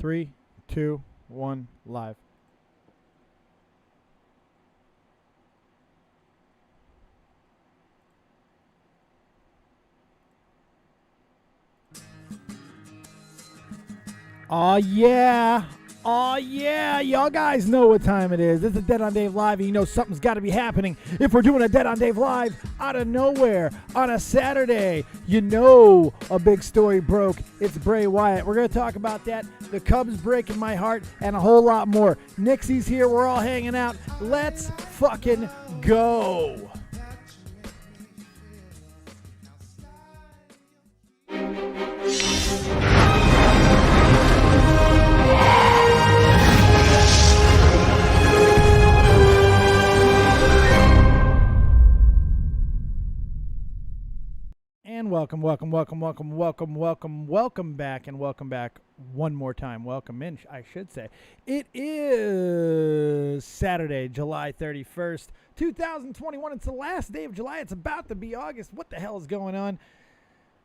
3, 2, 1, live. Oh yeah. Oh yeah. Y'all guys know what time it is. This is Dead on Dave Live, and you know something's got to be happening if we're doing a Dead on Dave Live out of nowhere on a Saturday. You know a big story broke. It's Bray Wyatt. We're going to talk about that, the Cubs breaking my heart, and a whole lot more. Nixie's here. We're all hanging out. Let's fucking go. And welcome back, and welcome back one more time. Welcome in, I should say. It is Saturday, July 31st, 2021. It's the last day of July. It's about to be August. What the hell is going on?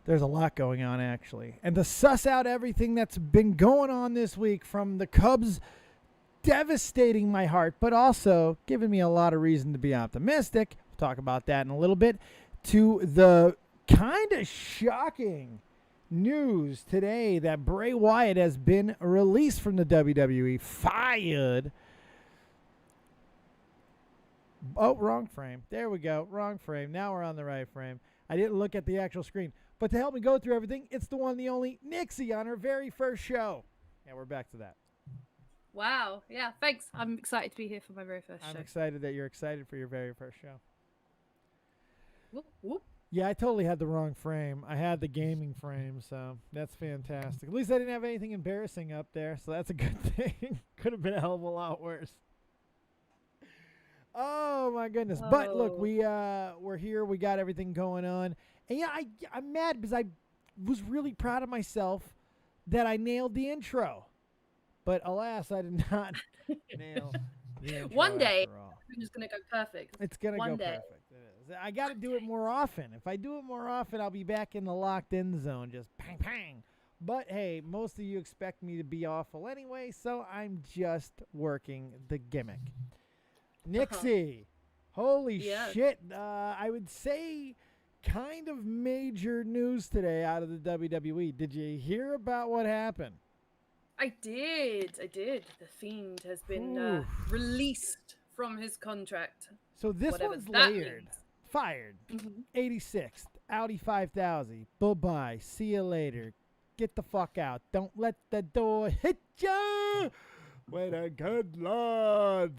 There's a lot going on, actually. And to suss out everything that's been going on this week, from the Cubs devastating my heart, but also giving me a lot of reason to be optimistic, we'll talk about that in a little bit, to the kind of shocking news today that Bray Wyatt has been released from the WWE, fired. Oh, wrong frame. There we go. Wrong frame. Now we're on the right frame. I didn't look at the actual screen. But to help me go through everything, it's the one, the only Nixie on her very first show. Yeah, we're back to that. Wow. Yeah, thanks. I'm excited to be here for my very first show. I'm excited that you're excited for your very first show. Whoop, whoop. Yeah, I totally had the wrong frame. I had the gaming frame, so that's fantastic. At least I didn't have anything embarrassing up there, so that's a good thing. Could have been a hell of a lot worse. Oh, my goodness. Whoa. But, look, we're here. We got everything going on. And, yeah, I'm mad because I was really proud of myself that I nailed the intro. But, alas, I did not nail the intro. One day, it's going to go perfect. It's going to go perfect. I got to do it more often. If I do it more often, I'll be back in the locked-in zone, just pang, pang. But, hey, most of you expect me to be awful anyway, so I'm just working the gimmick. Nixie, holy shit. I would say kind of major news today out of the WWE. Did you hear about what happened? I did. The Fiend has been released from his contract. So this one's layered. Fired. 86th. Audi 5000. Bye-bye. See you later. Get the fuck out. Don't let the door hit ya when a good Lord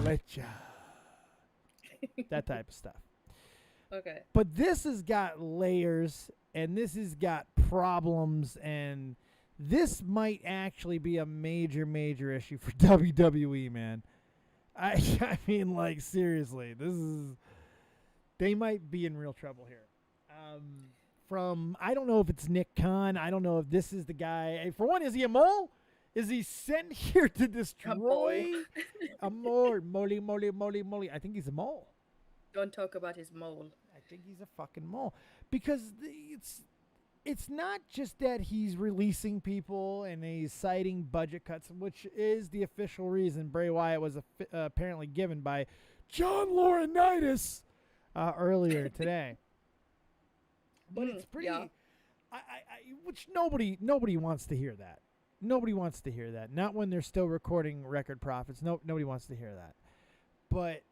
let ya. That type of stuff. Okay. But this has got layers, and this has got problems, and this might actually be a major, major issue for WWE, man. I mean, like, seriously, they might be in real trouble here. I don't know if it's Nick Khan. I don't know if this is the guy. For one, is he a mole? Is he sent here to destroy? A mole. Moly. I think he's a mole. Don't talk about his mole. I think he's a fucking mole. Because it's not just that he's releasing people and he's citing budget cuts, which is the official reason Bray Wyatt was apparently given by John Laurinaitis earlier today. But it's pretty, which nobody wants to hear that. Nobody wants to hear that. Not when they're still recording record profits. Nobody wants to hear that. But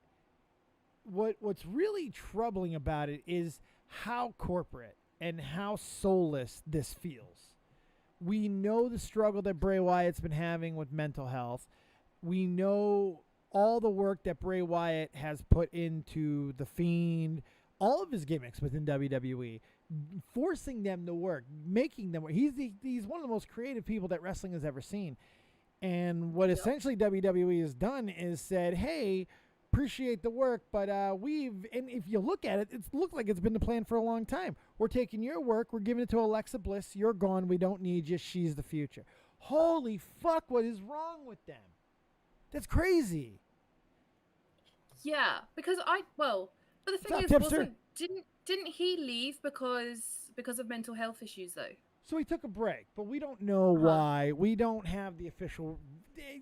what's really troubling about it is how corporate and how soulless this feels. We know the struggle that Bray Wyatt's been having with mental health. We know all the work that Bray Wyatt has put into The Fiend, all of his gimmicks within WWE, forcing them to work, making them work. He's one of the most creative people that wrestling has ever seen. And what essentially WWE has done is said, hey, appreciate the work, but and if you look at it, it's looked like it's been the plan for a long time. We're taking your work, we're giving it to Alexa Bliss, you're gone, we don't need you, she's the future. Holy fuck, what is wrong with them? That's crazy. Yeah, because but the thing is, didn't he leave because of mental health issues though? So he took a break, but we don't know why. We don't have the official.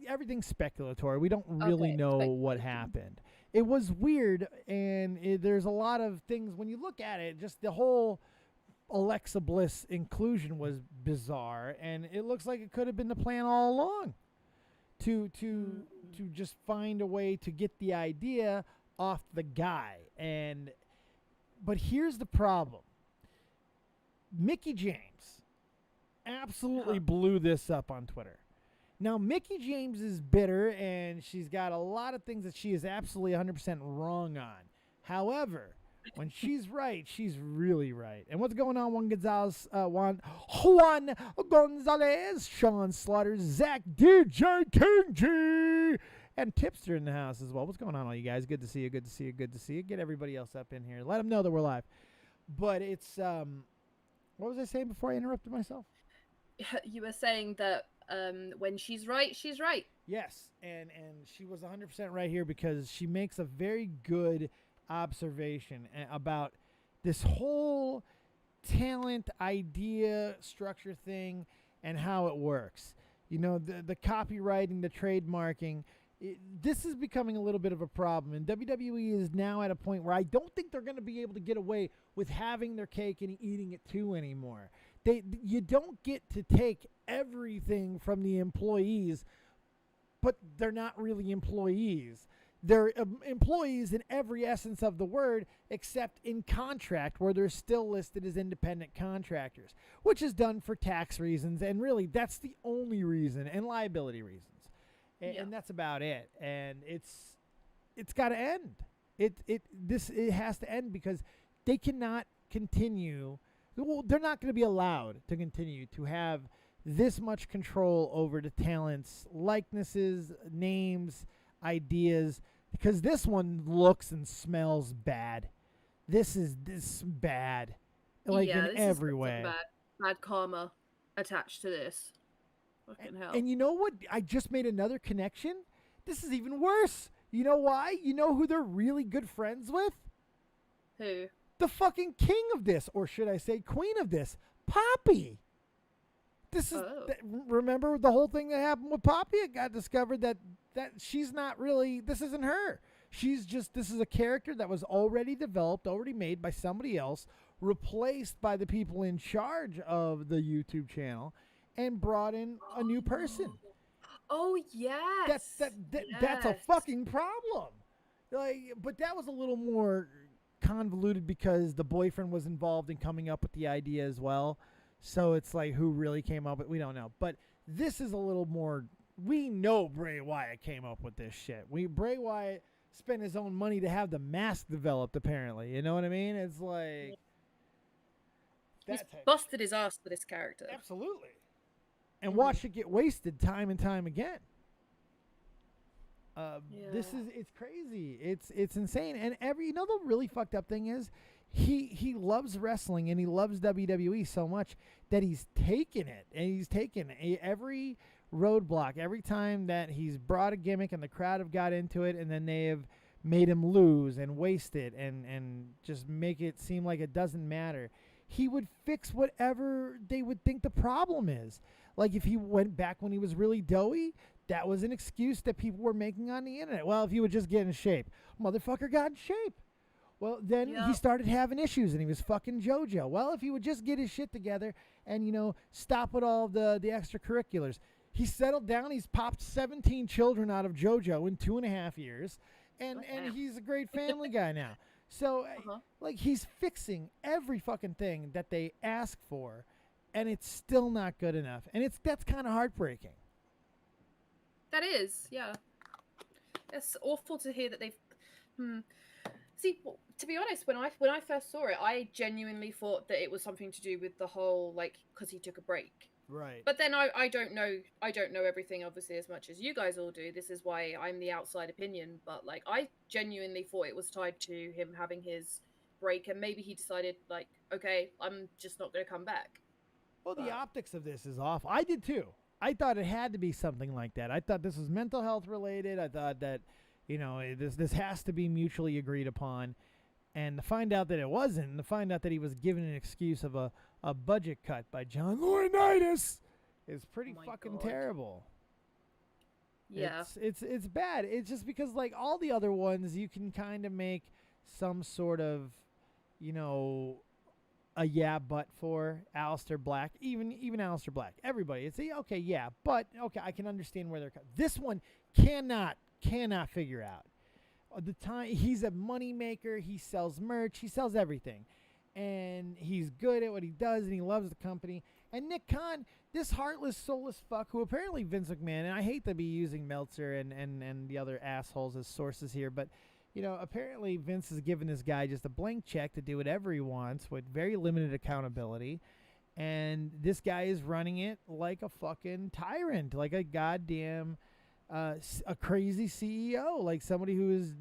Everything's speculatory. We don't really know what happened. It was weird, and there's a lot of things when you look at it. Just the whole Alexa Bliss inclusion was bizarre, and it looks like it could have been the plan all along to just find a way to get the idea off the guy. But here's the problem. Mickie James absolutely blew this up on Twitter. Now, Mickie James is bitter, and she's got a lot of things that she is absolutely 100% wrong on. However, when she's right, she's really right. And what's going on, Juan Gonzalez, Sean Slaughter, Zach DJ King G, and Tipster in the house as well. What's going on, all you guys? Good to see you, good to see you, good to see you. Get everybody else up in here. Let them know that we're live. But it's, what was I saying before I interrupted myself? You were saying that when she's right, she's right. Yes, and she was 100% right here because she makes a very good observation about this whole talent idea structure thing and how it works. You know, the copywriting, the trademarking, this is becoming a little bit of a problem. And WWE is now at a point where I don't think they're going to be able to get away with having their cake and eating it too anymore. You don't get to take everything from the employees, but they're not really employees. They're employees in every essence of the word, except in contract, where they're still listed as independent contractors, which is done for tax reasons, and really that's the only reason, and liability reasons. And that's about it. And it's got to end. It has to end because they cannot continue. Well, they're not going to be allowed to continue to have this much control over the talents, likenesses, names, ideas, because this one looks and smells bad. This bad, like in every way. Bad karma attached to this. Fucking hell. And you know what? I just made another connection. This is even worse. You know why? You know who they're really good friends with? Who? The fucking king of this, or should I say queen of this, Poppy. This is remember the whole thing that happened with Poppy? It got discovered that she's not really, this isn't her. This is a character that was already developed, already made by somebody else, replaced by the people in charge of the YouTube channel, and brought in a new person. Oh, yes. That's a fucking problem. But that was a little more convoluted because the boyfriend was involved in coming up with the idea as well. So it's like, who really came up with, we don't know. But this is a little more, we know Bray Wyatt came up with this shit. Bray Wyatt spent his own money to have the mask developed, apparently. You know what I mean? It's like, he's busted his ass for this character. Absolutely. And watch it get wasted time and time again. It's crazy. It's insane. And the really fucked up thing is he loves wrestling and he loves WWE so much that he's taken it, and he's taken every roadblock every time that he's brought a gimmick and the crowd have got into it, and then they have made him lose and waste it and just make it seem like it doesn't matter. He would fix whatever they would think the problem is. Like if he went back when he was really doughy, that was an excuse that people were making on the internet. Well, if he would just get in shape. Motherfucker got in shape. Well, then he started having issues and he was fucking JoJo. Well, if he would just get his shit together and, stop with all the extracurriculars. He settled down. He's popped 17 children out of JoJo in 2.5 years. And he's a great family guy now. So, he's fixing every fucking thing that they ask for, and it's still not good enough. And that's kind of heartbreaking. That is, yeah. It's awful to hear that they've... See, to be honest, when I first saw it, I genuinely thought that it was something to do with the whole, because he took a break. Right. But then I don't know everything, obviously, as much as you guys all do. This is why I'm the outside opinion. But, I genuinely thought it was tied to him having his break, and maybe he decided, okay, I'm just not going to come back. Well, the optics of this is off. I did, too. I thought it had to be something like that. I thought this was mental health related. I thought that, this has to be mutually agreed upon. And to find out that it wasn't, and to find out that he was given an excuse of a budget cut by John Laurinaitis is pretty fucking terrible. Yeah. It's bad. It's just because, like, all the other ones, you can kind of make some sort of, you know, a but for Aleister Black, even Aleister Black. Everybody, it's okay, yeah, but okay, I can understand where they're coming. This one cannot figure out. The time he's a money maker, he sells merch, he sells everything, and he's good at what he does, and he loves the company. And Nick Khan, this heartless, soulless fuck, who apparently Vince McMahon, and I hate to be using Meltzer and the other assholes as sources here, but you know, apparently Vince has given this guy just a blank check to do whatever he wants with very limited accountability, and this guy is running it like a fucking tyrant, like a goddamn a crazy CEO, like somebody who is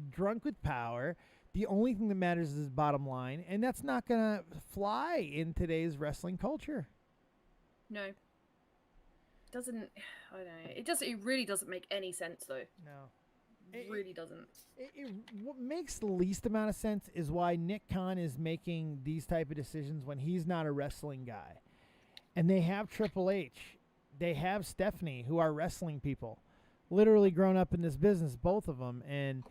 drunk with power. The only thing that matters is his bottom line, and that's not going to fly in today's wrestling culture. No. Doesn't, I don't know. It really doesn't make any sense, though. No. It really doesn't. What makes the least amount of sense is why Nick Khan is making these type of decisions when he's not a wrestling guy. And they have Triple H. They have Stephanie, who are wrestling people. Literally grown up in this business, both of them. And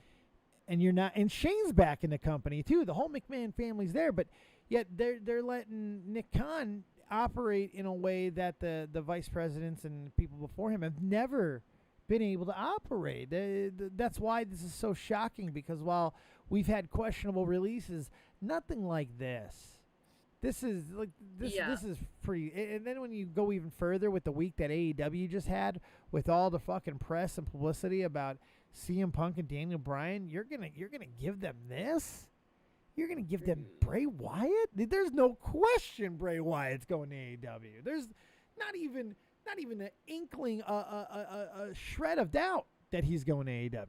you're not, and Shane's back in the company too. The whole McMahon family's there, but yet they're letting Nick Khan operate in a way that the vice presidents and people before him have never been able to operate. That's why this is so shocking, because while we've had questionable releases, nothing like this. This is like this. Yeah. This is pretty. And then when you go even further with the week that AEW just had, with all the fucking press and publicity about CM Punk and Daniel Bryan, you're gonna give them this? You're gonna give them Bray Wyatt? There's no question Bray Wyatt's going to AEW. There's not even an inkling, a shred of doubt that he's going to AEW.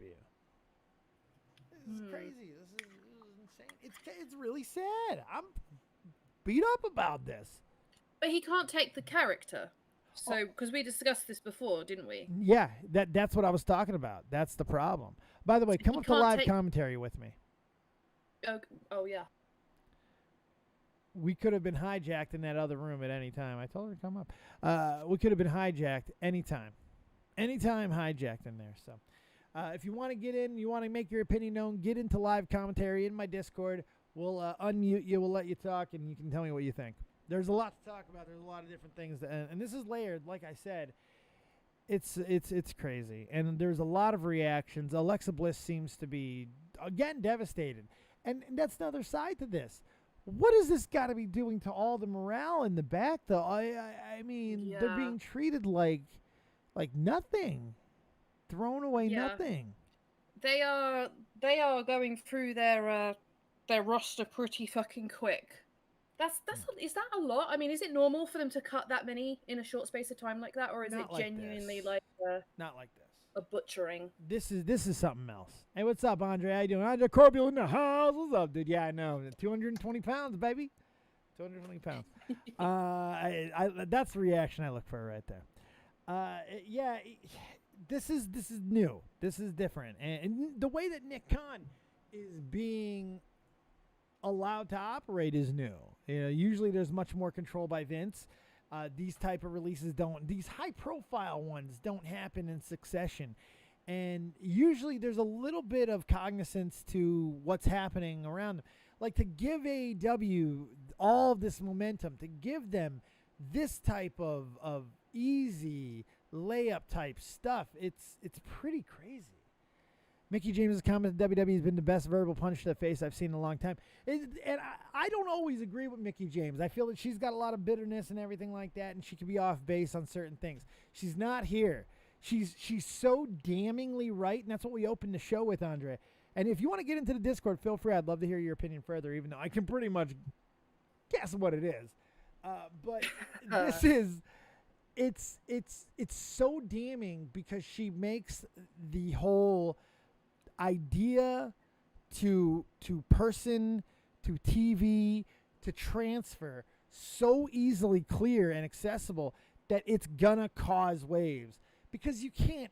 This is crazy. This is insane. It's really sad. I'm beat up about this. But he can't take the character. So, because we discussed this before, didn't we? Yeah, that's what I was talking about. That's the problem. By the way, come up to live commentary with me. Oh, yeah. We could have been hijacked in that other room at any time. I told her to come up. We could have been hijacked anytime. Anytime hijacked in there. So if you want to get in, you want to make your opinion known, get into live commentary in my Discord. We'll unmute you. We'll let you talk, and you can tell me what you think. There's a lot to talk about. There's a lot of different things. And this is layered, like I said. It's crazy. And there's a lot of reactions. Alexa Bliss seems to be, again, devastated. And that's the other side to this. What is this got to be doing to all the morale in the back, though? I mean, they're being treated like nothing, thrown away nothing. They are going through their roster pretty fucking quick. Is that a lot? I mean, is it normal for them to cut that many in a short space of time like that, or is it genuinely not like this? A butchering. This is something else. Hey, what's up, Andre? How you doing? Andre Corbell in the house. What's up, dude? Yeah, I know. 220 pounds, baby. 220 pounds. That's the reaction I look for right there. Yeah, this is new. This is different, and the way that Nick Khan is being allowed to operate is new. You know, usually there's much more control by Vince. These type of releases these high-profile ones don't happen in succession. And usually there's a little bit of cognizance to what's happening around them. Like, to give AEW all this momentum, to give them this type of easy layup type stuff, it's pretty crazy. Mickey James' comment that WWE has been the best verbal punch to the face I've seen in a long time. And I don't always agree with Mickey James. I feel that she's got a lot of bitterness and everything like that, and she can be off base on certain things. She's not here. She's so damningly right, and that's what we opened the show with, Andre. And if you want to get into the Discord, feel free. I'd love to hear your opinion further, even though I can pretty much guess what it is. But this is... It's so damning because she makes the whole idea to person, to TV, to transfer so easily clear and accessible that it's gonna cause waves, because you can't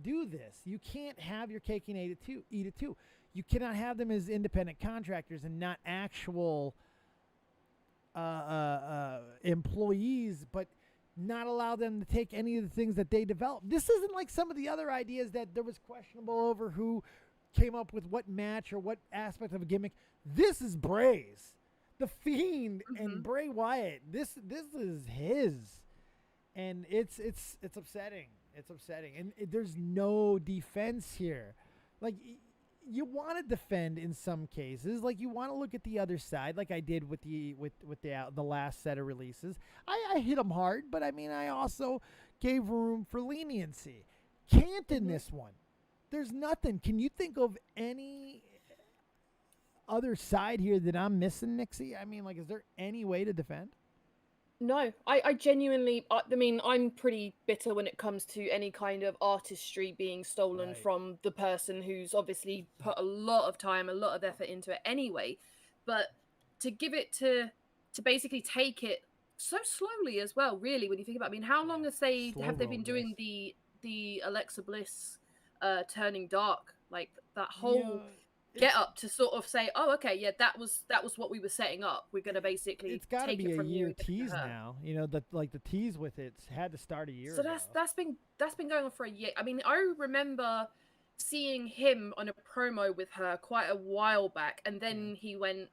do this. You can't have your cake and eat it too. You cannot have them as independent contractors and not actual employees, but not allow them to take any of the things that they develop. This isn't like some of the other ideas that there was questionable over who came up with what match or what aspect of a gimmick. This is Bray's. The Fiend and Bray Wyatt. This is his. And it's upsetting. It's upsetting. And there's no defense here. Like, you want to defend in some cases. Like, you want to look at the other side, like I did with the last set of releases. I hit them hard, but I mean, I also gave room for leniency. Can't in this one. There's nothing. Can you think of any other side here that I'm missing, Nixie? I mean, like, is there any way to defend? No, I genuinely, I mean, I'm pretty bitter when it comes to any kind of artistry being stolen from the person who's obviously put a lot of time, a lot of effort into it anyway. But to give it to basically take it so slowly as well, really, when you think about it. I mean, how long have they been doing the Alexa Bliss turning dark, like that whole get up to sort of say, oh, okay, yeah, that was what we were setting up. We're gonna basically it's got to be it from a year you tease now. You know, the tease with it's had to start a year ago. So that's been going on for a year. I mean, I remember seeing him on a promo with her quite a while back, and then he went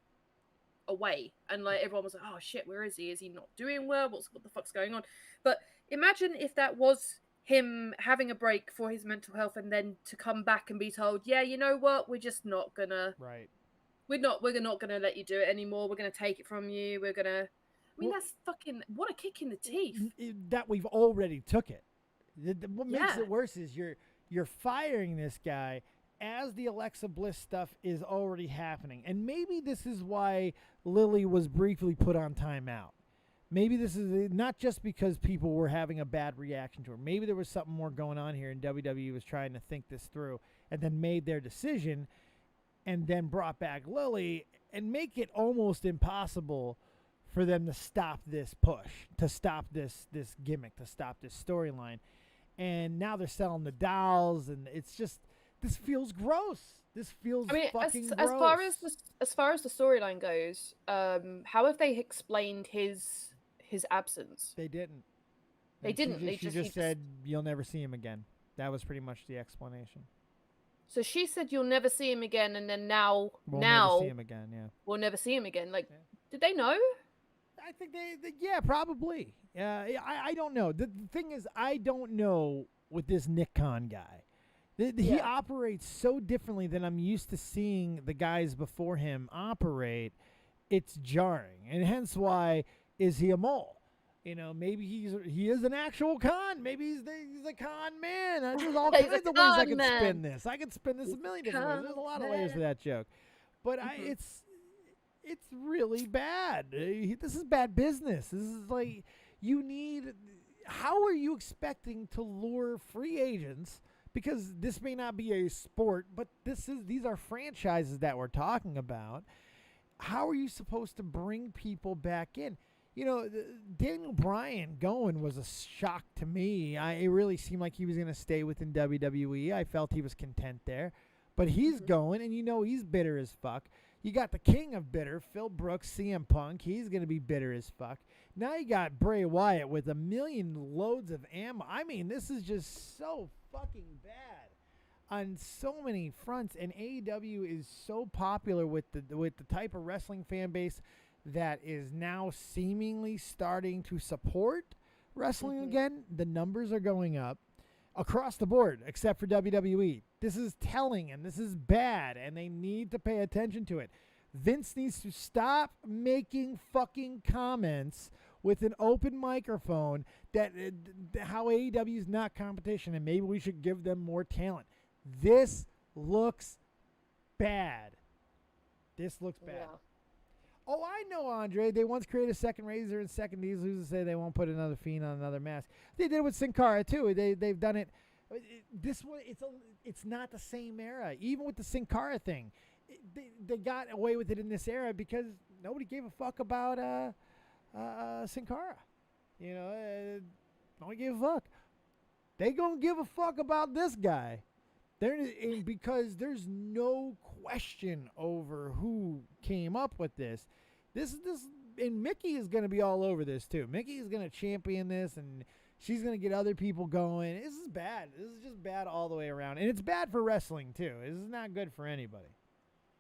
away, and like everyone was like, oh shit, where is he? Is he not doing well? What the fuck's going on? But imagine if that was him having a break for his mental health, and then to come back and be told, yeah, you know what, we're just not gonna we're not gonna let you do it anymore, we're gonna take it from you, we're gonna that's fucking, what a kick in the teeth. That we've already took it. What makes it worse is you're firing this guy as the Alexa Bliss stuff is already happening. And maybe this is why Lily was briefly put on timeout. Maybe this is not just because people were having a bad reaction to her. Maybe there was something more going on here, and WWE was trying to think this through and then made their decision and then brought back Lily and make it almost impossible for them to stop this push, to stop this gimmick, to stop this storyline. And now they're selling the dolls, and it's just, this feels gross. This feels fucking gross. As far as the storyline goes, how have they explained his absence? They didn't. They didn't. She just said, you'll never see him again. That was pretty much the explanation. So she said, you'll never see him again, and then now we'll never see him again, yeah. We'll never see him again. Like, did they know? I think they probably. I don't know. The thing is, I don't know with this Nick Khan guy. He operates so differently than I'm used to seeing the guys before him operate. It's jarring, and hence why is he a mole? You know, maybe he is an actual con. Maybe he's a con man. There's all kinds of ways I can spin this. I can spin this a million different ways. There's a lot of layers to that joke, but it's really bad. This is bad business. This is like, how are you expecting to lure free agents? Because this may not be a sport, but these are franchises that we're talking about. How are you supposed to bring people back in? You know, Daniel Bryan going was a shock to me. It really seemed like he was going to stay within WWE. I felt he was content there. But he's going, and you know he's bitter as fuck. You got the king of bitter, Phil Brooks, CM Punk. He's going to be bitter as fuck. Now you got Bray Wyatt with a million loads of ammo. I mean, this is just so fucking bad on so many fronts. And AEW is so popular with the type of wrestling fan base that is now seemingly starting to support wrestling again. The numbers are going up across the board, except for WWE. This is telling, and this is bad, and they need to pay attention to it. Vince needs to stop making fucking comments with an open microphone that how AEW is not competition, and maybe we should give them more talent. This looks bad. This looks bad. Yeah. Oh, I know, Andre. They once created a second Razor and second Diesel. Who's to say they won't put another Fiend on another mask? They did it with Sin Cara too. They've done it. This one, it's not the same era. Even with the Sin Cara thing, they got away with it in this era because nobody gave a fuck about Sin Cara. You know, nobody gave a fuck. They gonna give a fuck about this guy. Because there's no question over who came up with this. And Mickey is going to be all over this too. Mickey is going to champion this, and she's going to get other people going. This is bad. This is just bad all the way around, and it's bad for wrestling too. This is not good for anybody.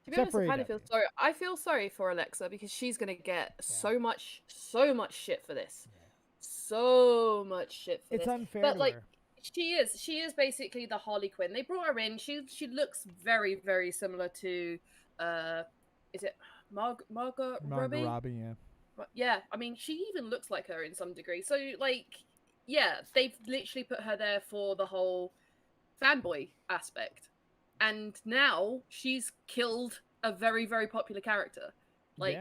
To be honest, I kind of feel sorry. I feel sorry for Alexa because she's gonna get so much shit for this. Yeah. So much shit for this. It's unfair. But to like, her. she is basically the Harley Quinn. They brought her in. She looks very, very similar to, is it Margot Robbie? Robbie, yeah. Yeah, I mean, she even looks like her in some degree. So like, yeah, they've literally put her there for the whole fanboy aspect. And now she's killed a very, very popular character. Like,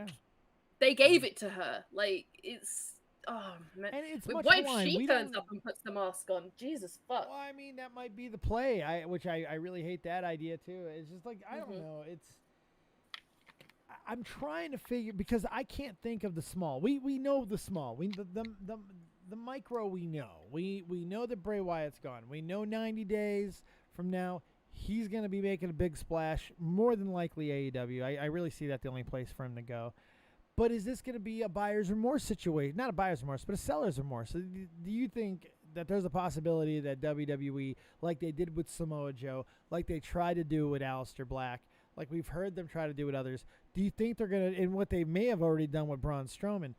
they gave it to her. Like, it's... Oh, man. And it's what if she turns up and puts the mask on? Jesus fuck. Well, I mean, that might be the play, which I really hate that idea, too. It's just like, I don't know. I'm trying to figure... Because I can't think of the small. We know the small. The micro we know. We know that Bray Wyatt's gone. We know 90 days from now... He's going to be making a big splash, more than likely AEW. I really see that the only place for him to go. But is this going to be a buyer's remorse situation? Not a buyer's remorse, but a seller's remorse. So do you think that there's a possibility that WWE, like they did with Samoa Joe, like they tried to do with Aleister Black, like we've heard them try to do with others, do you think they're going to, and what they may have already done with Braun Strowman,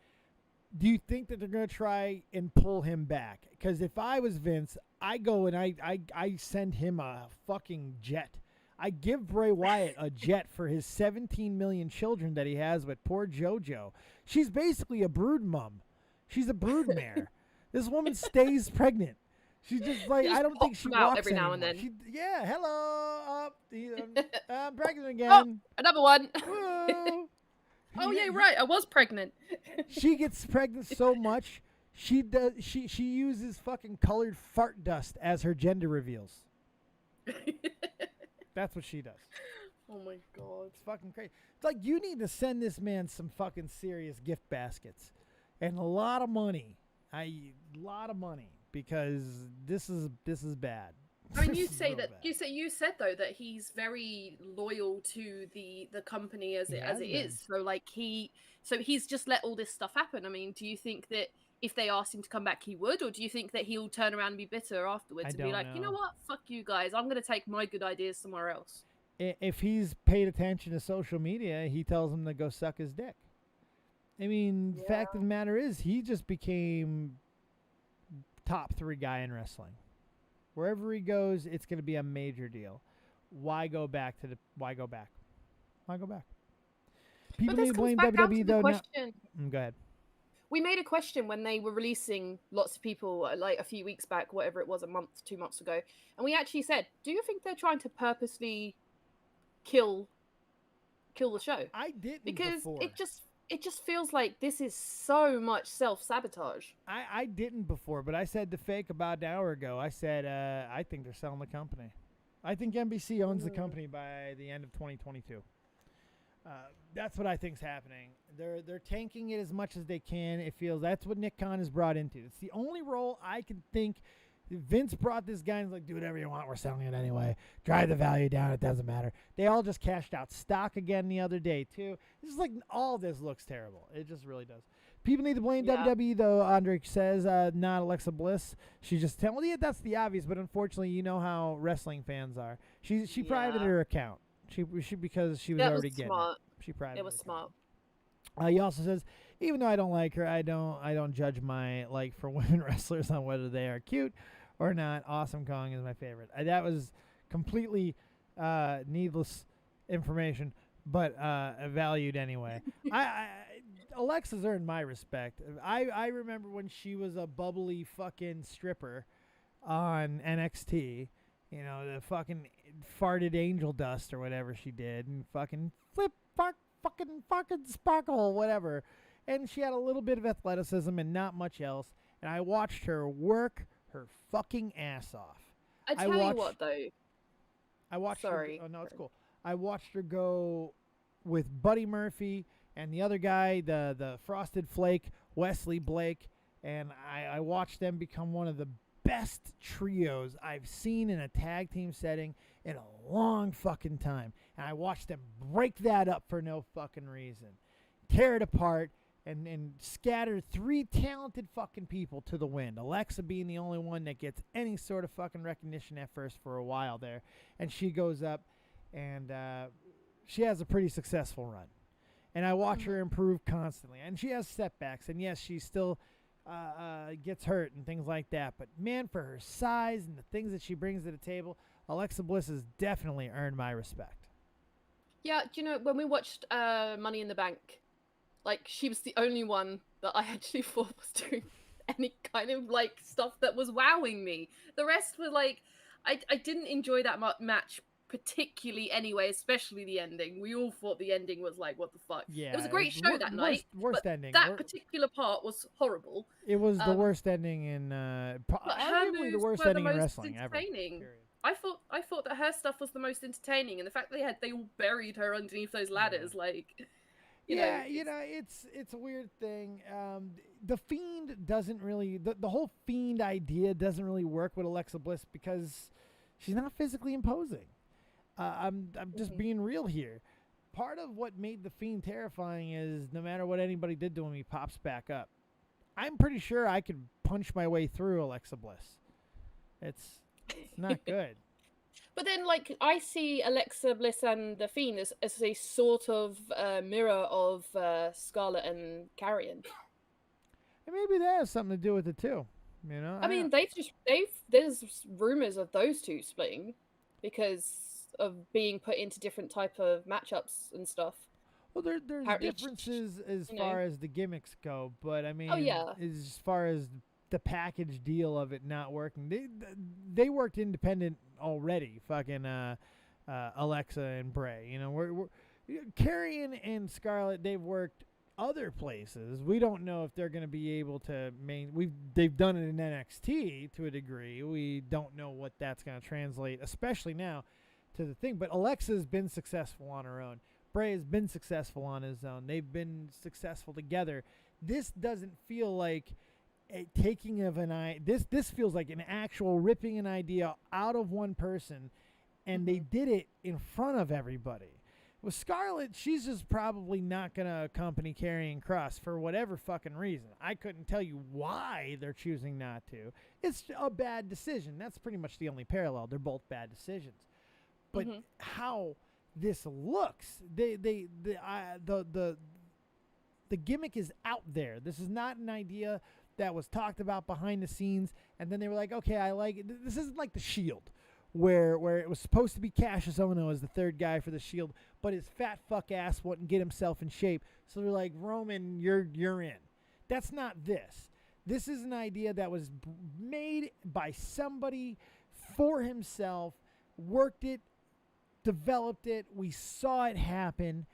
do you think that they're going to try and pull him back? Because if I was Vince, I go and I send him a fucking jet. I give Bray Wyatt a jet for his 17 million children that he has with poor JoJo. She's basically a brood mom. She's a brood mare. This woman stays pregnant. She's just like, I don't think she walks every now and then. Hello. I'm pregnant again. Oh, another one. Whoa. Oh yeah, right. I was pregnant. She gets pregnant so much, she uses fucking colored fart dust as her gender reveals. That's what she does. Oh my god, it's fucking crazy. It's like you need to send this man some fucking serious gift baskets and a lot of money. Because this is bad. I mean, you said though that he's very loyal to the company as it is. So like he's just let all this stuff happen. I mean, do you think that if they asked him to come back, he would, or do you think that he'll turn around and be bitter afterwards and be like, you know what, fuck you guys, I'm gonna take my good ideas somewhere else? If he's paid attention to social media, he tells him to go suck his dick. I mean, the fact of the matter is, he just became top 3 guy in wrestling. Wherever he goes, it's going to be a major deal. Why go back? Why go back? People need to blame WWE though. Go ahead. We made a question when they were releasing lots of people, like a few weeks back, whatever it was, a month, 2 months ago, and we actually said, "Do you think they're trying to purposely kill the show?" I didn't, because before. It just feels like this is so much self-sabotage. I didn't before, but I said to Fake about an hour ago, I said, I think they're selling the company. I think NBC owns the company by the end of 2022. That's what I think's happening. They're tanking it as much as they can. It feels that's what Nick Khan is brought into. It's the only role I can think. Vince brought this guy and was like, do whatever you want. We're selling it anyway. Drive the value down. It doesn't matter. They all just cashed out stock again the other day, too. It's just like all this looks terrible. It just really does. People need to blame WWE, though, Andre says, not Alexa Bliss. She just, well, yeah, that's the obvious, but unfortunately, you know how wrestling fans are. She privated her account. She because she was already getting it. She privated it. Was smart. He also says, even though I don't like her, I don't judge my like for women wrestlers on whether they are cute or not. Awesome Kong is my favorite. That was completely needless information, but valued anyway. Alexa's earned my respect. I remember when she was a bubbly fucking stripper on NXT. You know, the fucking farted angel dust or whatever she did, and fucking fucking sparkle, whatever. And she had a little bit of athleticism and not much else. And I watched her work her fucking ass off. I tell you what, though. I watched her. Oh, no, it's cool. I watched her go with Buddy Murphy and the other guy, the Frosted Flake, Wesley Blake. And I watched them become one of the best trios I've seen in a tag team setting in a long fucking time. And I watched them break that up for no fucking reason. Tear it apart and scatter 3 talented fucking people to the wind. Alexa being the only one that gets any sort of fucking recognition at first for a while there. And she goes up and she has a pretty successful run. And I watch her improve constantly. And she has setbacks. And yes, she still gets hurt and things like that. But man, for her size and the things that she brings to the table, Alexa Bliss has definitely earned my respect. Yeah, do you know, when we watched Money in the Bank, like, she was the only one that I actually thought was doing any kind of, like, stuff that was wowing me. The rest were, like, I didn't enjoy that match particularly anyway, especially the ending. We all thought the ending was, like, what the fuck? Yeah. It was a great show that night. Worst ending. That particular part was horrible. It was the worst ending in, arguably the worst ending in wrestling ever. I thought that her stuff was the most entertaining, and the fact that they all buried her underneath those ladders, like... You know, it's a weird thing. The Fiend doesn't really... The whole Fiend idea doesn't really work with Alexa Bliss because she's not physically imposing. I'm just being real here. Part of what made the Fiend terrifying is no matter what anybody did to him, he pops back up. I'm pretty sure I could punch my way through Alexa Bliss. It's not good. But then, like, I see Alexa Bliss and The Fiend as a sort of mirror of Scarlett and Carrion. And maybe that has something to do with it, too. You know? I mean, there's rumors of those two splitting because of being put into different type of matchups and stuff. Well, there's differences as far as the gimmicks go, but I mean, as far as the package deal of it not working, they worked independent already. Fucking Alexa and Bray, you know, we're Carrion and Scarlett. They've worked other places. We don't know if they're going to be able to they've done it in NXT to a degree. We don't know what that's going to translate, especially now, to the thing. But Alexa's been successful on her own. Bray has been successful on his own. They've been successful together. This doesn't feel like a taking of an idea. This feels like an actual ripping an idea out of one person, and they did it in front of everybody. With Scarlett, she's just probably not going to accompany Karrion Kross for whatever fucking reason. I couldn't tell you why they're choosing not to. It's a bad decision. That's pretty much the only parallel. They're both bad decisions. But how this looks, the gimmick is out there. This is not an idea that was talked about behind the scenes, and then they were like, okay, I like it. This isn't like the Shield, where it was supposed to be Cassius Ohno as the third guy for the Shield, but his fat fuck ass wouldn't get himself in shape. So they're like, Roman, you're in. That's not this. This is an idea that was made by somebody for himself, worked it, developed it. We saw it happen,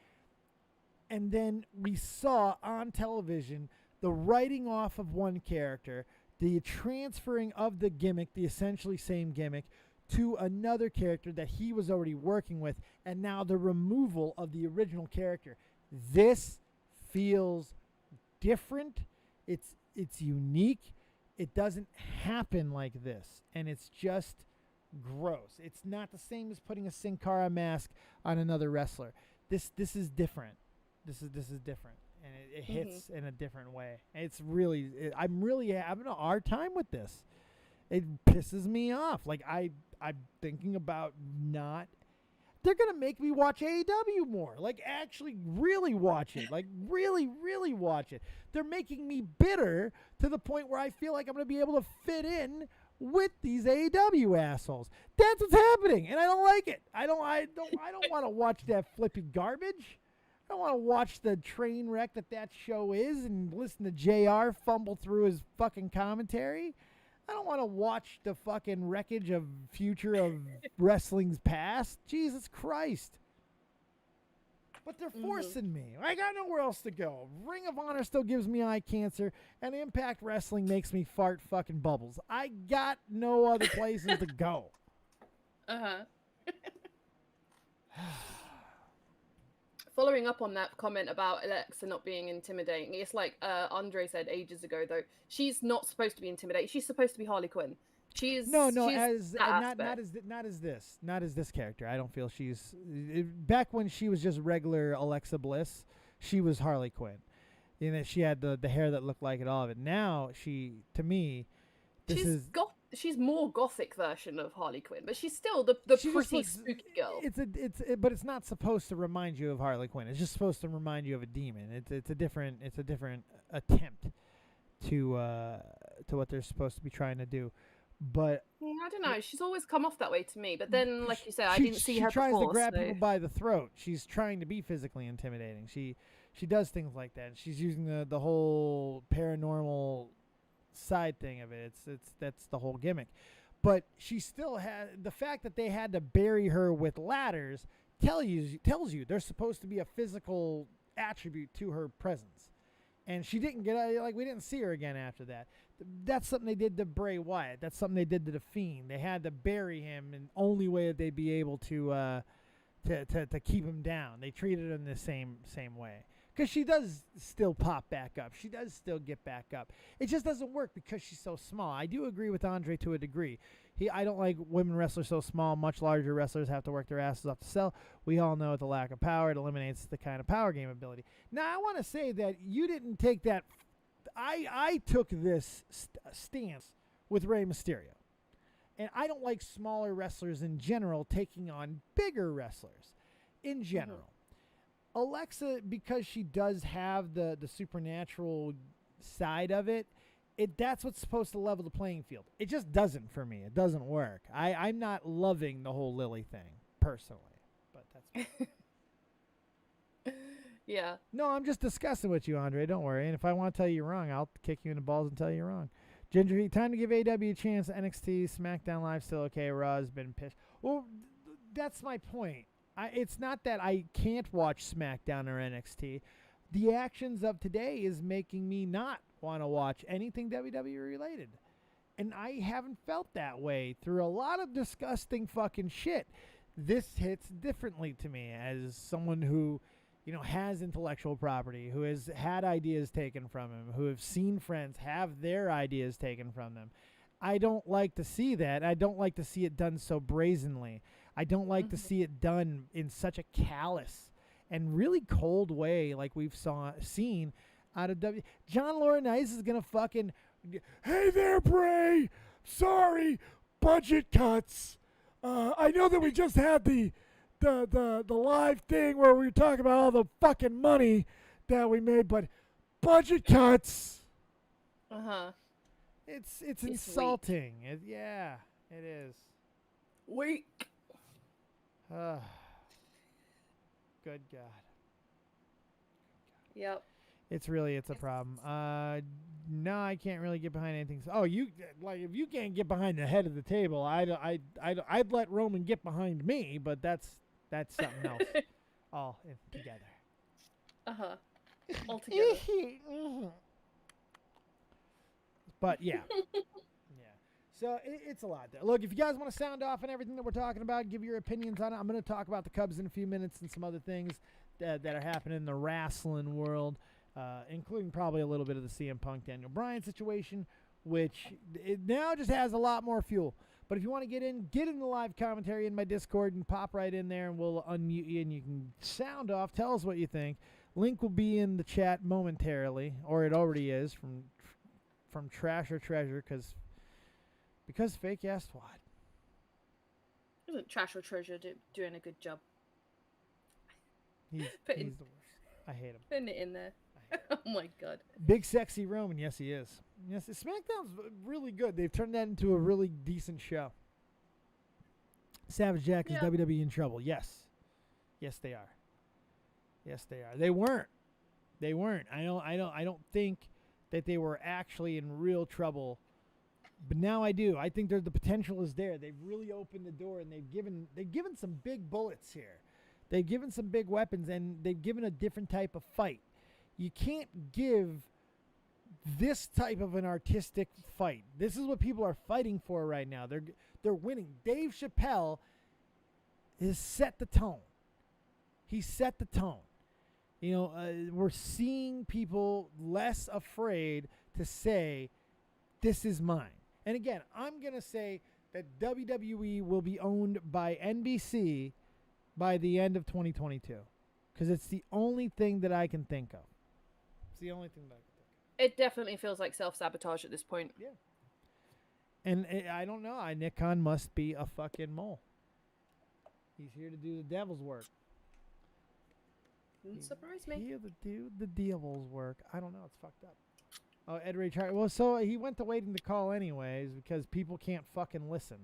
and then we saw on television the writing off of one character, the transferring of the gimmick, the essentially same gimmick, to another character that he was already working with, and now the removal of the original character. This feels different. It's unique. It doesn't happen like this, and it's just gross. It's not the same as putting a Sin Cara mask on another wrestler. This is different. This is different, and it hits in a different way. It's really, I'm really having a hard time with this. It pisses me off. Like I'm thinking about not. They're gonna make me watch AEW more. Like actually, really watch it. Like really, really watch it. They're making me bitter to the point where I feel like I'm gonna be able to fit in with these AEW assholes. That's what's happening, and I don't like it. I don't want to watch that flippy garbage. I don't want to watch the train wreck that show is and listen to JR fumble through his fucking commentary. I don't want to watch the fucking wreckage of future of wrestling's past. Jesus Christ. But they're forcing me. I got nowhere else to go. Ring of Honor still gives me eye cancer, and Impact Wrestling makes me fart fucking bubbles. I got no other places to go. Following up on that comment about Alexa not being intimidating, it's like Andre said ages ago, though. She's not supposed to be intimidating. She's supposed to be Harley Quinn. No, she's as that not aspect. not as this character. I don't feel she's back when she was just regular Alexa Bliss. She was Harley Quinn. You know, she had the hair that looked like it, all of it. Now to me, this is She's more gothic version of Harley Quinn, but she's still the she just pretty looks- spooky girl. but it's not supposed to remind you of Harley Quinn. It's just supposed to remind you of a demon. It's a different attempt to what they're supposed to be trying to do. But Yeah, I don't know. She's always come off that way to me. But then, like you said, I she- didn't see she her tries before. to grab so- people by the throat. She's trying to be physically intimidating. She does things like that. She's using the whole paranormal side thing of it. That's the whole gimmick. But she still had the fact that they had to bury her with ladders tells you there's supposed to be a physical attribute to her presence. And she didn't we didn't see her again after that. That's something they did to Bray Wyatt. That's something they did to the Fiend. They had to bury him, and only way that they'd be able to keep him down. They treated him the same way. Because she does still pop back up. She does still get back up. It just doesn't work because she's so small. I do agree with Andre to a degree. I don't like women wrestlers so small. Much larger wrestlers have to work their asses off to sell. We all know the lack of power. It eliminates the kind of power game ability. Now, I want to say that you didn't take that. I took this stance with Rey Mysterio. And I don't like smaller wrestlers in general taking on bigger wrestlers in general. Alexa, because she does have the supernatural side of it, that's what's supposed to level the playing field. It just doesn't for me. It doesn't work. I'm not loving the whole Lily thing, personally. But that's Yeah. No, I'm just discussing with you, Andre. Don't worry. And if I want to tell you you're wrong, I'll kick you in the balls and tell you you're wrong. Ginger Heat, time to give AW a chance. NXT, SmackDown Live still okay. Raw has been pissed. Well, that's my point. It's not that I can't watch SmackDown or NXT. The actions of today is making me not want to watch anything WWE related. And I haven't felt that way through a lot of disgusting fucking shit. This hits differently to me as someone who, has intellectual property, who has had ideas taken from him, who have seen friends have their ideas taken from them. I don't like to see that. I don't like to see it done so brazenly. I don't like to see it done in such a callous and really cold way like we've seen out of WWE. John Laurinaitis is going to fucking, hey there, Bray. Sorry, budget cuts. I know that we just had the live thing where we were talking about all the fucking money that we made, but budget cuts. It's insulting. It is. Weak. Good God. Yep. It's a problem. No, I can't really get behind anything. If you can't get behind the head of the table, I'd let Roman get behind me, but that's something else. All together. All together. But yeah. So it's a lot there. Look, if you guys want to sound off on everything that we're talking about, give your opinions on it. I'm going to talk about the Cubs in a few minutes and some other things that are happening in the wrestling world, including probably a little bit of the CM Punk Daniel Bryan situation, which it now just has a lot more fuel. But if you want to get in the live commentary in my Discord and pop right in there, and we'll unmute you and you can sound off. Tell us what you think. Link will be in the chat momentarily, or it already is from Trash or Treasure, because fake ass twat. Isn't Trash or Treasure doing a good job? He's the worst. I hate him. Putting it in there. Oh my God. Big sexy Roman, yes he is. Yes, SmackDown's really good. They've turned that into a really decent show. Savage Jack is WWE in trouble. Yes. Yes they are. Yes they are. They weren't. I don't think that they were actually in real trouble. But now I do. I think the potential is there. They've really opened the door, and they've given some big bullets here. They've given some big weapons, and they've given a different type of fight. You can't give this type of an artistic fight. This is what people are fighting for right now. They're winning. Dave Chappelle has set the tone. He set the tone. We're seeing people less afraid to say, this is mine. And again, I'm going to say that WWE will be owned by NBC by the end of 2022 because it's the only thing that I can think of. It's the only thing that I can think of. It definitely feels like self-sabotage at this point. Yeah. And I don't know. Nick Khan must be a fucking mole. He's here to do the devil's work. Wouldn't surprise me. Here to do the devil's work. I don't know. It's fucked up. Oh, Ed Ray Charlie. Well, so he went to waiting to call anyways because people can't fucking listen.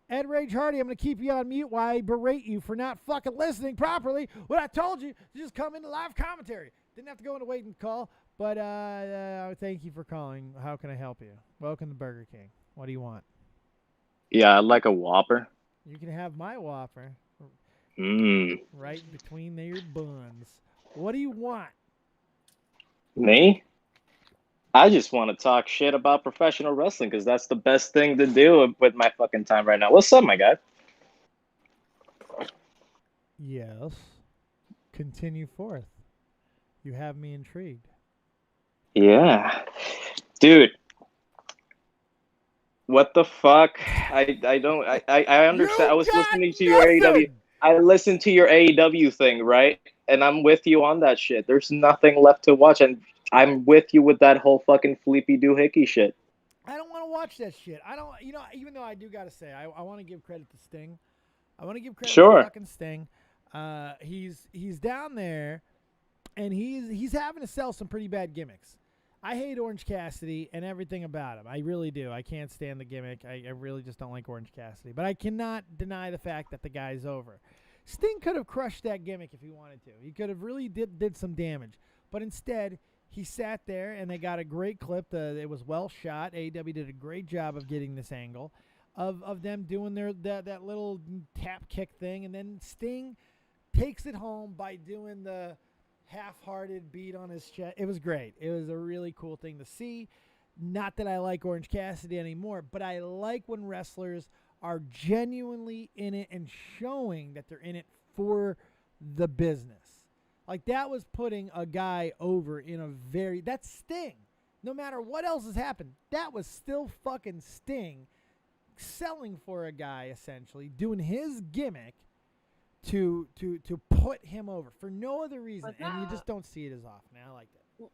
Ed Rage Hardy, I'm going to keep you on mute while I berate you for not fucking listening properly. What I told you, just come into live commentary. Didn't have to go into waiting to call, but thank you for calling. How can I help you? Welcome to Burger King. What do you want? Yeah, I'd like a Whopper. You can have my Whopper right between your buns. What do you want? Me? I just want to talk shit about professional wrestling because that's the best thing to do with my fucking time right now. What's up, my guy? Yes. Continue forth. You have me intrigued. Yeah. Dude. What the fuck? I understand. I was listening to your AEW. I listened to your AEW thing, right? And I'm with you on that shit. There's nothing left to watch, and I'm with you with that whole fucking Fleepy Doohickey shit. I don't want to watch that shit. I don't, even though I do got to say, I want to give credit to Sting. I want to give credit to fucking Sting. He's down there, and he's having to sell some pretty bad gimmicks. I hate Orange Cassidy and everything about him. I really do. I can't stand the gimmick. I really just don't like Orange Cassidy. But I cannot deny the fact that the guy's over. Sting could have crushed that gimmick if he wanted to. He could have really did some damage. But instead, he sat there, and they got a great clip. It was well shot. AEW did a great job of getting this angle of them doing that little tap kick thing. And then Sting takes it home by doing the half-hearted beat on his chest. It was great. It was a really cool thing to see. Not that I like Orange Cassidy anymore, but I like when wrestlers are genuinely in it and showing that they're in it for the business. Like, that was putting a guy over in a that's Sting. No matter what else has happened, that was still fucking Sting selling for a guy, essentially, doing his gimmick to put him over for no other reason, and you just don't see it as often. I like that.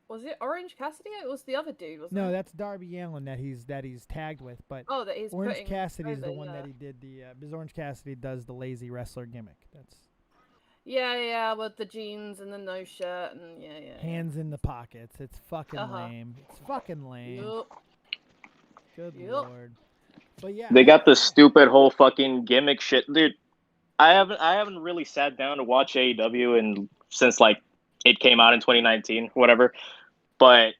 Was it Orange Cassidy? It was the other dude, wasn't it? No, that's Darby Allin that he's tagged with, but that he's Orange Cassidy is the one that he did because Orange Cassidy does the lazy wrestler gimmick. That's with the jeans and the no shirt and hands in the pockets. It's fucking lame. It's fucking lame. Yep. Good Lord. But yeah, they got the stupid whole fucking gimmick shit, dude. I haven't really sat down to watch AEW since like it came out in 2019, whatever. But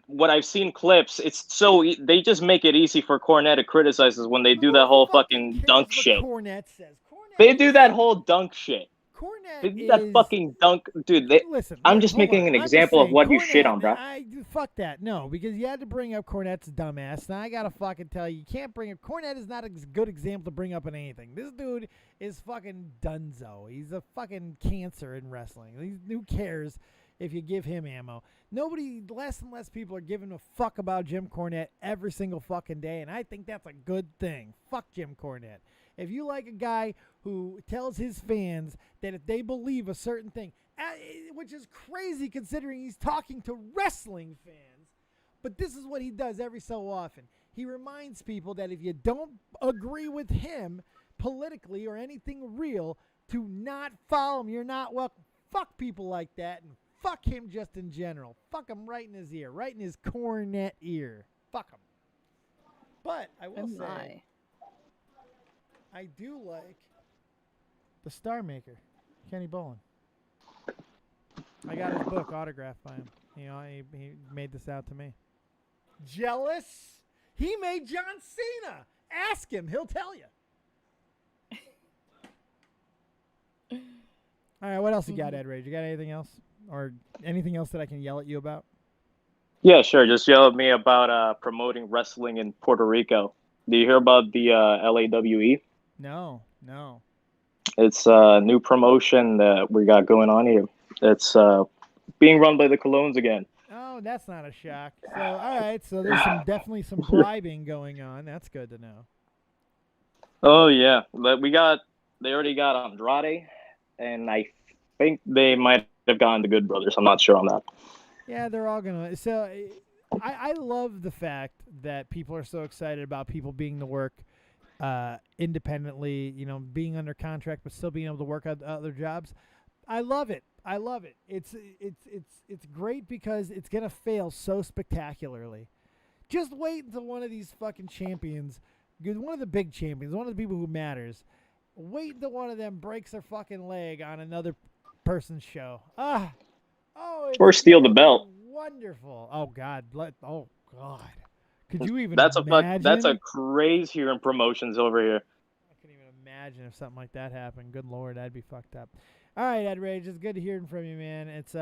what I've seen clips, they just make it easy for Cornette to criticize us when they do that whole fucking dunk shit. Cornette says. They do that whole dunk shit. They do that fucking dunk, dude. Listen, I'm just making an example of what you shit on, bro. Fuck that. No, because you had to bring up Cornette's dumbass. Now I gotta fucking tell you can't bring up Cornette is not a good example to bring up in anything. This dude is fucking dunzo. He's a fucking cancer in wrestling. Who cares if you give him ammo? Less and less people are giving a fuck about Jim Cornette every single fucking day, and I think that's a good thing. Fuck Jim Cornette. If you like a guy who tells his fans that if they believe a certain thing, which is crazy considering he's talking to wrestling fans, but this is what he does every so often. He reminds people that if you don't agree with him politically or anything real, to not follow him. You're not welcome. Fuck people like that, and fuck him just in general. Fuck him right in his ear, right in his Cornette ear. Fuck him. But I will say, I do like the Star Maker, Kenny Bolin. I got his book autographed by him. He made this out to me. Jealous? He made John Cena. Ask him. He'll tell you. All right, what else you got, Ed Rage? You got anything else? Or anything else that I can yell at you about? Yeah, sure. Just yell at me about promoting wrestling in Puerto Rico. Do you hear about the LAWE? No. It's a new promotion that we got going on here. It's being run by the Colognes again. Oh, Oh, that's not a shock. So, all right. So there's definitely some bribing going on. That's good to know. Oh yeah, but they already got Andrade, and I think they might have gotten the Good Brothers. I'm not sure on that. Yeah, they're all gonna. So, I love the fact that people are so excited about people being to work independently. You know, being under contract but still being able to work at other jobs. I love it. I love it. It's great because it's gonna fail so spectacularly. Just wait until one of these fucking champions, one of the big champions, one of the people who matters. Wait until one of them breaks their fucking leg on another person's show. Or steal the belt. Wonderful. Oh God. Oh God. Could you even That's imagine? That's a craze here in promotions over here. I couldn't even imagine if something like that happened. Good Lord, that'd be fucked up. All right, Ed Rage, it's good hearing from you, man. It's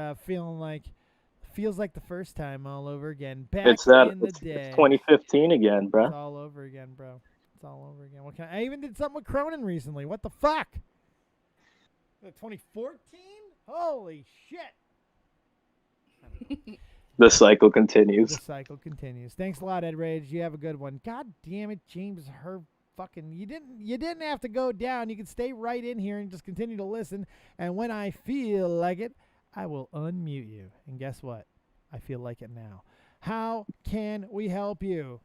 feels like the first time all over again. Back It's in the day. It's 2015 again, bro. It's all over again, bro. It's all over again. I even did something with Cronin recently. What the fuck? 2014? Holy shit. The cycle continues. The cycle continues. Thanks a lot, Ed Rage. You have a good one. God damn it, James. You didn't have to go down. You can stay right in here and just continue to listen. And when I feel like it, I will unmute you. And guess what? I feel like it now. How can we help you?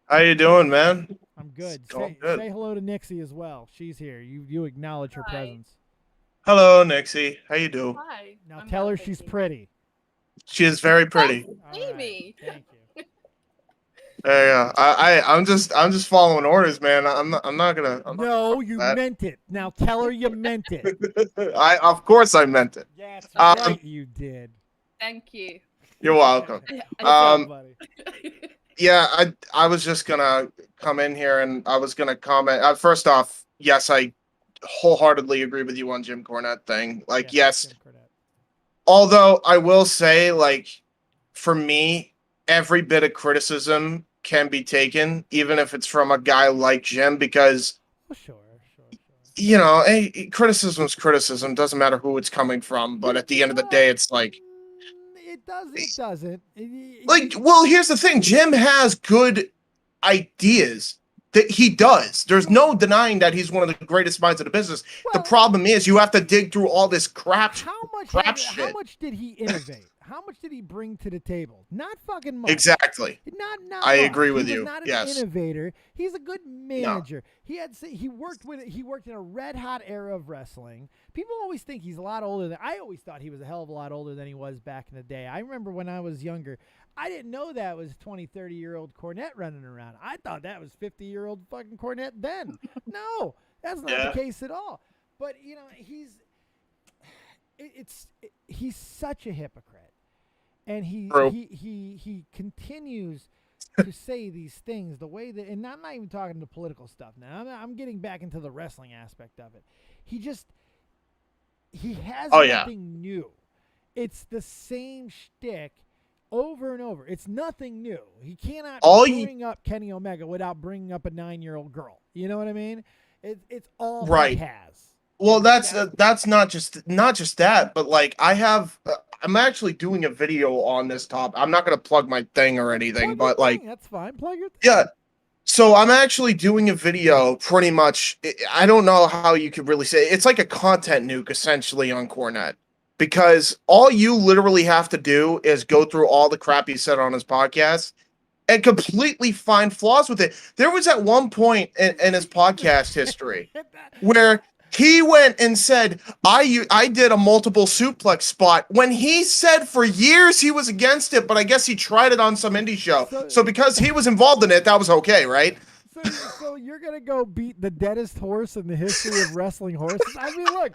How you doing, man? I'm good. Good. Say hello to Nixie as well. She's here. You acknowledge her presence. Hello, Nixie. How you doing? Hi. Now I'm tell well, her thank she's you. pretty. She is very pretty. All Amy. Thank you. There you go. I'm just following orders, man. I'm not gonna. No, you meant it. Now tell her you meant it. Of course I meant it. That's Um, right, you did. Thank you. You're welcome. What's up, buddy? Yeah, I was just gonna come in here and I was gonna comment. First off, yes, I wholeheartedly agree with you on Jim Cornette thing. Like, yes. Jim Cornette. Although I will say, like, for me, every bit of criticism can be taken, even if it's from a guy like Jim, because, Sure. you know, criticism's criticism. Doesn't matter who it's coming from. But at the end of the day, it's like, It doesn't. like, well, here's the thing. Jim has good ideas. That he does. There's no denying that he's one of the greatest minds of the business. Well, the problem is you have to dig through all this crap. How shit. much did he innovate? How much did he bring to the table? Not fucking much. Exactly. Not I much. agree with he you. Was not an Yes. innovator. He's a good manager. No. He worked in a red hot era of wrestling. People always think he's a lot older than I always thought he was a hell of a lot older than he was back in the day. I remember when I was younger, I didn't know that was 20, 30-year-old Cornette running around. I thought that was 50-year-old fucking Cornette then. No, that's not the case at all. But, you know, he's such a hypocrite. And he continues to say these things the way that, and I'm not even talking to political stuff now. I'm getting back into the wrestling aspect of it. He has nothing new. It's the same shtick over and over. It's nothing new. He cannot bring up Kenny Omega without bringing up a 9-year-old girl. You know what I mean? It's all he has. Well, that's not just that, but like I'm actually doing a video on this topic. I'm not going to plug my thing or anything, but like that's fine. Plug your thing. Yeah. So I'm actually doing a video pretty much. I don't know how you could really say it's like a content nuke essentially on Cornette, because all you literally have to do is go through all the crap he said on his podcast and completely find flaws with it. There was at one point in his podcast history where he went and said, I did a multiple suplex spot, when he said for years he was against it, but I guess he tried it on some indie show. So because he was involved in it, that was okay, right? So you're going to go beat the deadest horse in the history of wrestling horses? I mean, look,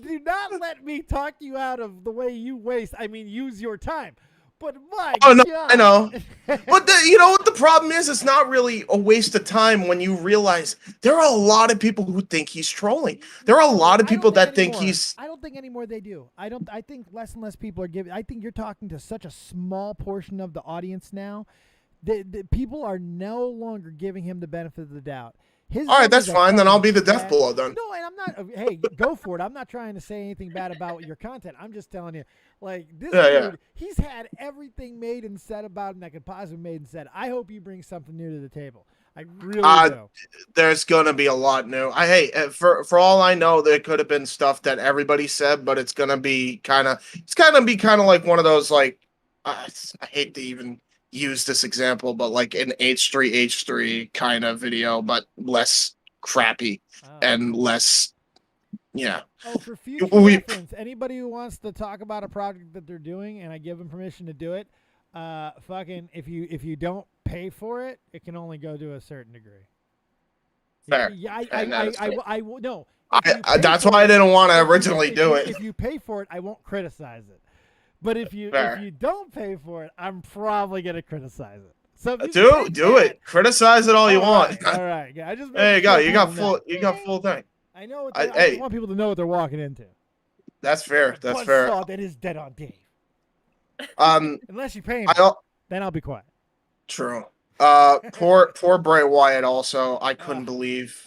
do not let me talk you out of the way you use your time. But my God. I know. But you know what the problem is? It's not really a waste of time when you realize there are a lot of people who think he's trolling. There are a lot of people that think he's. I don't think anymore they do. I think less and less people are giving. I think you're talking to such a small portion of the audience now The people are no longer giving him the benefit of the doubt. His All right, numbers that's are fine. Then I'll be fucking the death bad. blow then. No, and I'm not. Hey, go for it. I'm not trying to say anything bad about your content. I'm just telling you, like this dude, he's had everything made and said about him that could possibly be made and said. I hope you bring something new to the table. I really do. There's gonna be a lot new. For all I know, there could have been stuff that everybody said, but it's gonna be kind of like one of those like I hate to even use this example, but like an H3 kind of video, but less crappy and less. Yeah. Oh, for future reference, anybody who wants to talk about a project that they're doing and I give them permission to do it, fucking if you don't pay for it, it can only go to a certain degree. Fair. Yeah, I no. That's why I didn't want to originally do it. If you pay for it, I won't criticize it. But if you don't pay for it, I'm probably gonna criticize it. So do it. Criticize it all you want. All right. Yeah, there you go. You got full thing. I know. I just want people to know what they're walking into. That's fair. That's fair. That is dead on Dave. Unless you pay me, then I'll be quiet. True. Poor Bray Wyatt. Also, I couldn't believe.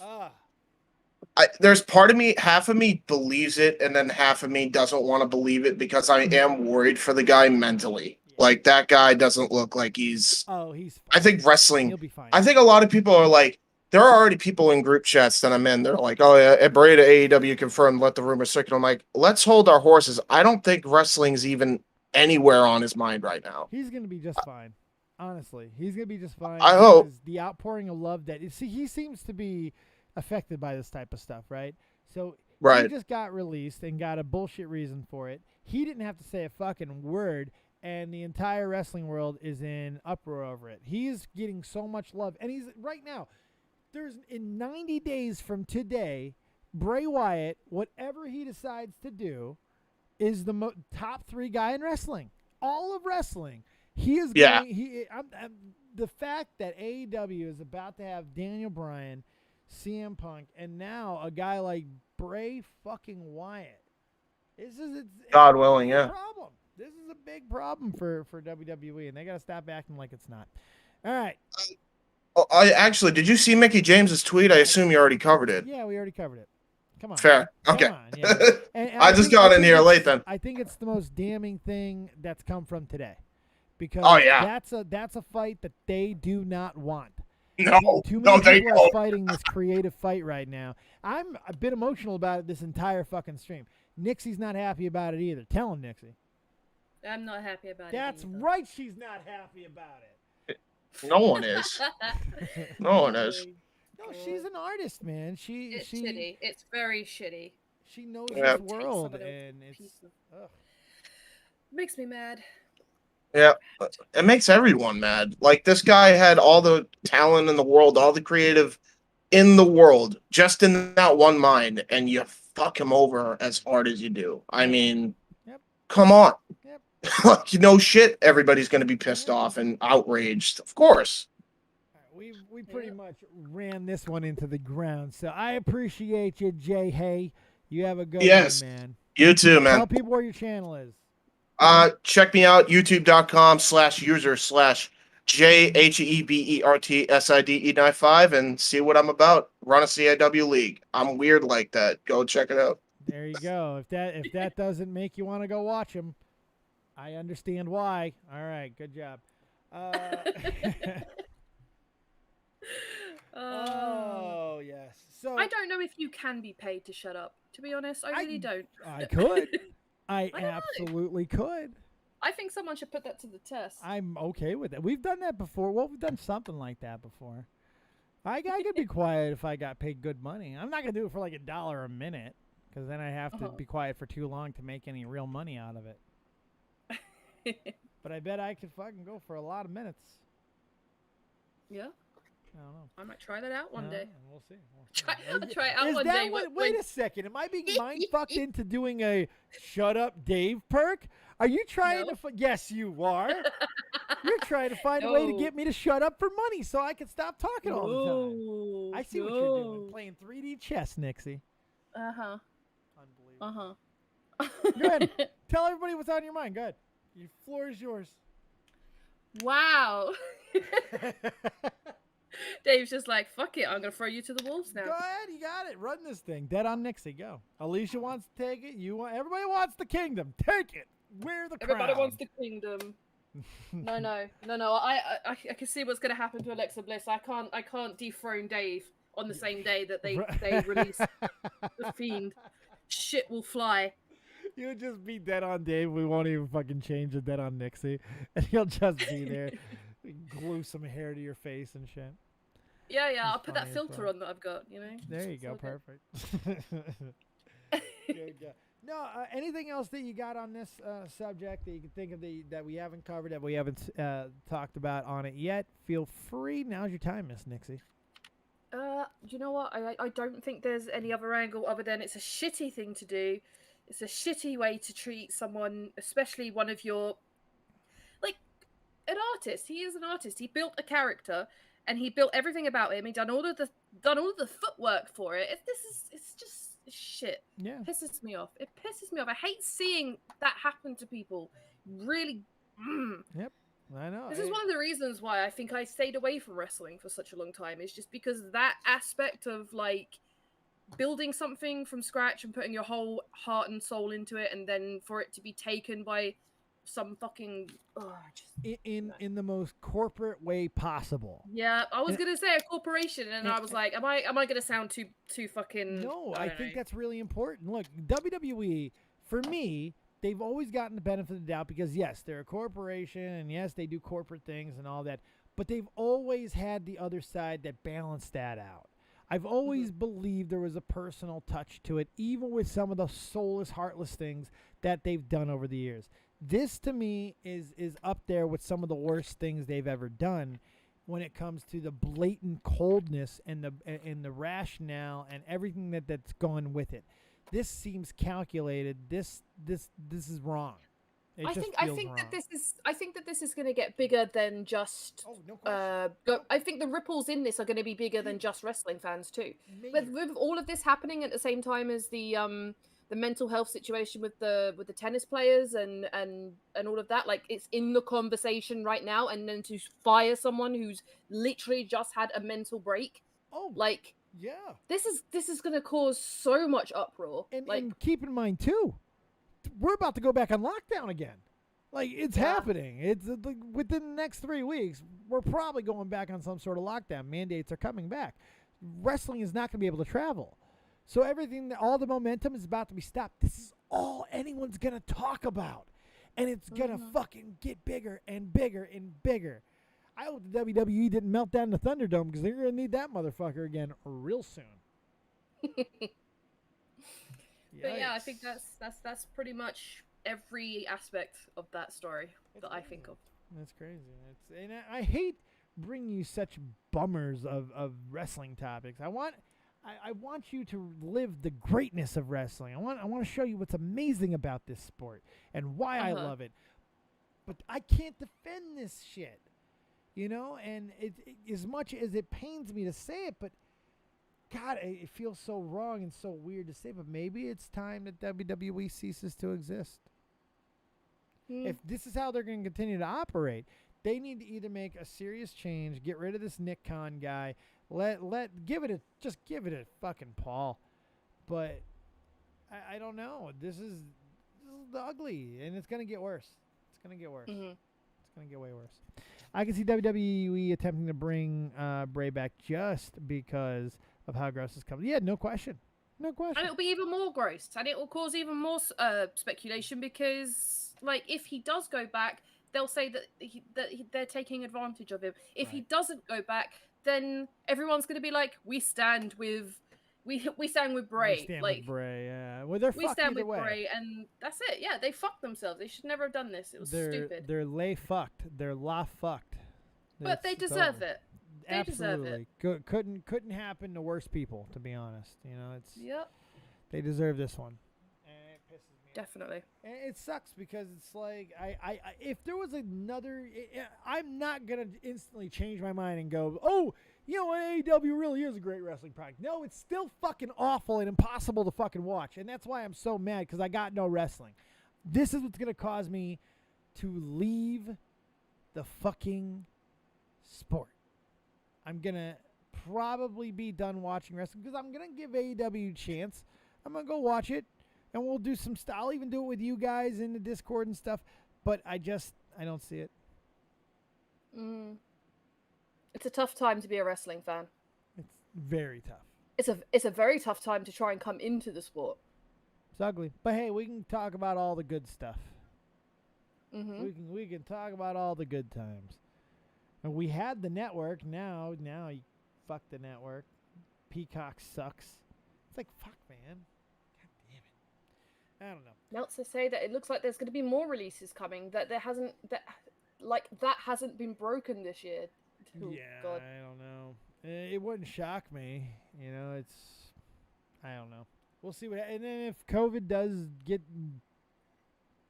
There's part of me, half of me believes it, and then half of me doesn't want to believe it because I am worried for the guy mentally. Yeah. Like that guy doesn't look like he's. Oh, he's. Fine. I think wrestling. He'll be fine. I think a lot of people are like. There are already people in group chats that I'm in. They're like, "Oh yeah, Bray to AEW confirmed. Let the rumor circulate." I'm like, let's hold our horses. I don't think wrestling's even anywhere on his mind right now. He's gonna be just fine. Honestly, he's gonna be just fine. I hope the outpouring of love that he seems to be affected by this type of stuff, right? So he just got released and got a bullshit reason for it. He didn't have to say a fucking word, and the entire wrestling world is in uproar over it. He's getting so much love, and he's right now. There's in 90 days from today, Bray Wyatt, whatever he decides to do, is the top 3 guy in wrestling. All of wrestling. He is going. The fact that AEW is about to have Daniel Bryan, CM Punk, and now a guy like Bray fucking Wyatt. It's God willing, a problem. This is a big problem for WWE, and they got to stop acting like it's not. All right. Did you see Mickey James's tweet? I assume you already covered it. Yeah, we already covered it. Come on. Fair. Man. Okay. Come on, yeah. And I just got in here late then. I think it's the most damning thing that's come from today. Because that's a fight that they do not want. Too many people are fighting this creative fight right now. I'm a bit emotional about it this entire fucking stream. Nixie's not happy about it either. Tell him, Nixie. I'm not happy about it. That's right, she's not happy about it. No one is. No one is. No, she's an artist, man. It's shitty. It's very shitty. She knows this world, and makes me mad. Yeah, it makes everyone mad. Like this guy had all the talent in the world, all the creative in the world, just in that one mind, and you fuck him over as hard as you do. I mean, come on. Yep. Like, shit, everybody's going to be pissed off and outraged. Of course. We pretty much ran this one into the ground, so I appreciate you, Jay Hay. You have a good one, man. You too, man. Tell people where your channel is. Check me out, youtube.com/user/JHEBERTSIDE95 and see what I'm about. Run a CIW league. I'm weird like that. Go check it out. There you go. If that doesn't make you want to go watch him, I understand why. All right, good job. Oh yes. So I don't know if you can be paid to shut up. To be honest, I really don't. I could. I absolutely could. I think someone should put that to the test. I'm okay with that. We've done that before. Well, we've done something like that before. I could be quiet if I got paid good money. I'm not gonna do it for like $1 a minute, because then I have to be quiet for too long to make any real money out of it. But I bet I could fucking go for a lot of minutes. Yeah. I don't know. I might try that out one day. We'll see. I'll try it out one day. Wait a second. Am I being mind fucked into doing a shut up Dave perk? Are you trying to? Yes, you are. You're trying to find a way to get me to shut up for money so I can stop talking all the time. I see what you're doing. Playing 3D chess, Nixie. Unbelievable. Go ahead. Tell everybody what's on your mind. Go ahead. Your floor is yours. Wow. Dave's just like, fuck it, I'm gonna throw you to the wolves now. Go ahead, you got it. Run this thing. Dead on Nixie, go. Alicia wants to take it. Everybody wants the kingdom. Take it. Wear the Everybody crown. wants the kingdom. No. I can see what's gonna happen to Alexa Bliss. I can't dethrone Dave on the same day that they release the Fiend. Shit will fly. You'll just be dead on Dave. We won't even fucking change the dead on Nixie. And he'll just be there. Glue some hair to your face and shit. Yeah, It's I'll put that funny as filter fuck. on that I've got, you know? There you It's go. all good. Perfect. Good go. No, anything else that you got on this subject that you can think of that we haven't covered, that we haven't talked about on it yet? Feel free. Now's your time, Miss Nixie. You know what? I don't think there's any other angle other than it's a shitty thing to do. It's a shitty way to treat someone, especially one of your, like, an artist. He is an artist. He built a character, and he built everything about him. He done all of the footwork for it. It's just shit. Yeah. It pisses me off. It pisses me off. I hate seeing that happen to people. Really. Yep. I know. This is one of the reasons why I think I stayed away from wrestling for such a long time. Is just because that aspect of like building something from scratch and putting your whole heart and soul into it, and then for it to be taken by some fucking in the most corporate way possible. yeah. I was gonna say a corporation, and I was like, am I gonna sound too fucking? No, I don't think know. that's really important. Look, WWE, for me, they've always gotten the benefit of the doubt because, yes, they're a corporation, and yes, they do corporate things and all that, but they've always had the other side that balanced that out. I've always believed there was a personal touch to it, even with some of the soulless, heartless things that they've done over the years. This, to me, is up there with some of the worst things they've ever done when it comes to the blatant coldness and the rationale and everything that's gone with it. This seems calculated. This is wrong. I think that this is going to get bigger than just. Oh, no question. I think the ripples in this are going to be bigger than just wrestling fans too. Maybe. With all of this happening at the same time as the mental health situation with the tennis players and all of that, like it's in the conversation right now, and then to fire someone who's literally just had a mental break, like yeah, this is going to cause so much uproar. And keep in mind too, we're about to go back on lockdown again. Like it's happening. It's within the next 3 weeks, we're probably going back on some sort of lockdown. Mandates are coming back. Wrestling is not going to be able to travel. So all the momentum is about to be stopped. This is all anyone's going to talk about. And it's going to fucking get bigger and bigger and bigger. I hope the WWE didn't melt down the Thunderdome because they're going to need that motherfucker again real soon. But yeah, I think that's pretty much every aspect of that story that I think of. That's crazy. And I hate bringing you such bummers of wrestling topics. I want you to live the greatness of wrestling. I want to show you what's amazing about this sport and why I love it. But I can't defend this shit, you know. And it as much as it pains me to say it, but God, it feels so wrong and so weird to say. But maybe it's time that WWE ceases to exist. If this is how they're going to continue to operate, they need to either make a serious change, get rid of this Nick Khan guy. Give it a fucking Paul. But I don't know. This is ugly, and it's gonna get worse. It's gonna get worse. It's gonna get way worse. I can see WWE attempting to bring Bray back just because of how gross it's coming. Yeah, no question. No question. And it'll be even more gross, and it will cause even more speculation because, like, if he does go back, they'll say that they're taking advantage of him. If he doesn't go back, then everyone's going to be like, we stand with Bray. We stand with Bray, yeah. Well, they're fucked stand either with way. Bray, and that's it. Yeah, they fucked themselves. They should never have done this. It was stupid. They're lay fucked. They're la fucked. But they deserve it. They Absolutely. deserve it. Couldn't happen to worse people, to be honest. You know, Yep. They deserve this one. And it pisses me off. Definitely. And it sucks because it's like I if there was another, I'm not gonna instantly change my mind and go, oh, you know what, AEW really is a great wrestling product. No, it's still fucking awful and impossible to fucking watch, and that's why I'm so mad because I got no wrestling. This is what's gonna cause me to leave the fucking sport. I'm going to probably be done watching wrestling because I'm going to give AEW a chance. I'm going to go watch it, and we'll do some stuff. I'll even do it with you guys in the Discord and stuff, but I don't see it. It's a tough time to be a wrestling fan. It's very tough. It's a very tough time to try and come into the sport. It's ugly. But hey, we can talk about all the good stuff. Mm-hmm. We can talk about all the good times. And we had the network. Now you fuck the network. Peacock sucks. It's like, fuck, man. God damn it. I don't know. Meltzer say that it looks like there's going to be more releases coming. That that hasn't been broken this year. Oh, yeah, God. I don't know. It wouldn't shock me. You know, I don't know. We'll see what. And then if COVID does get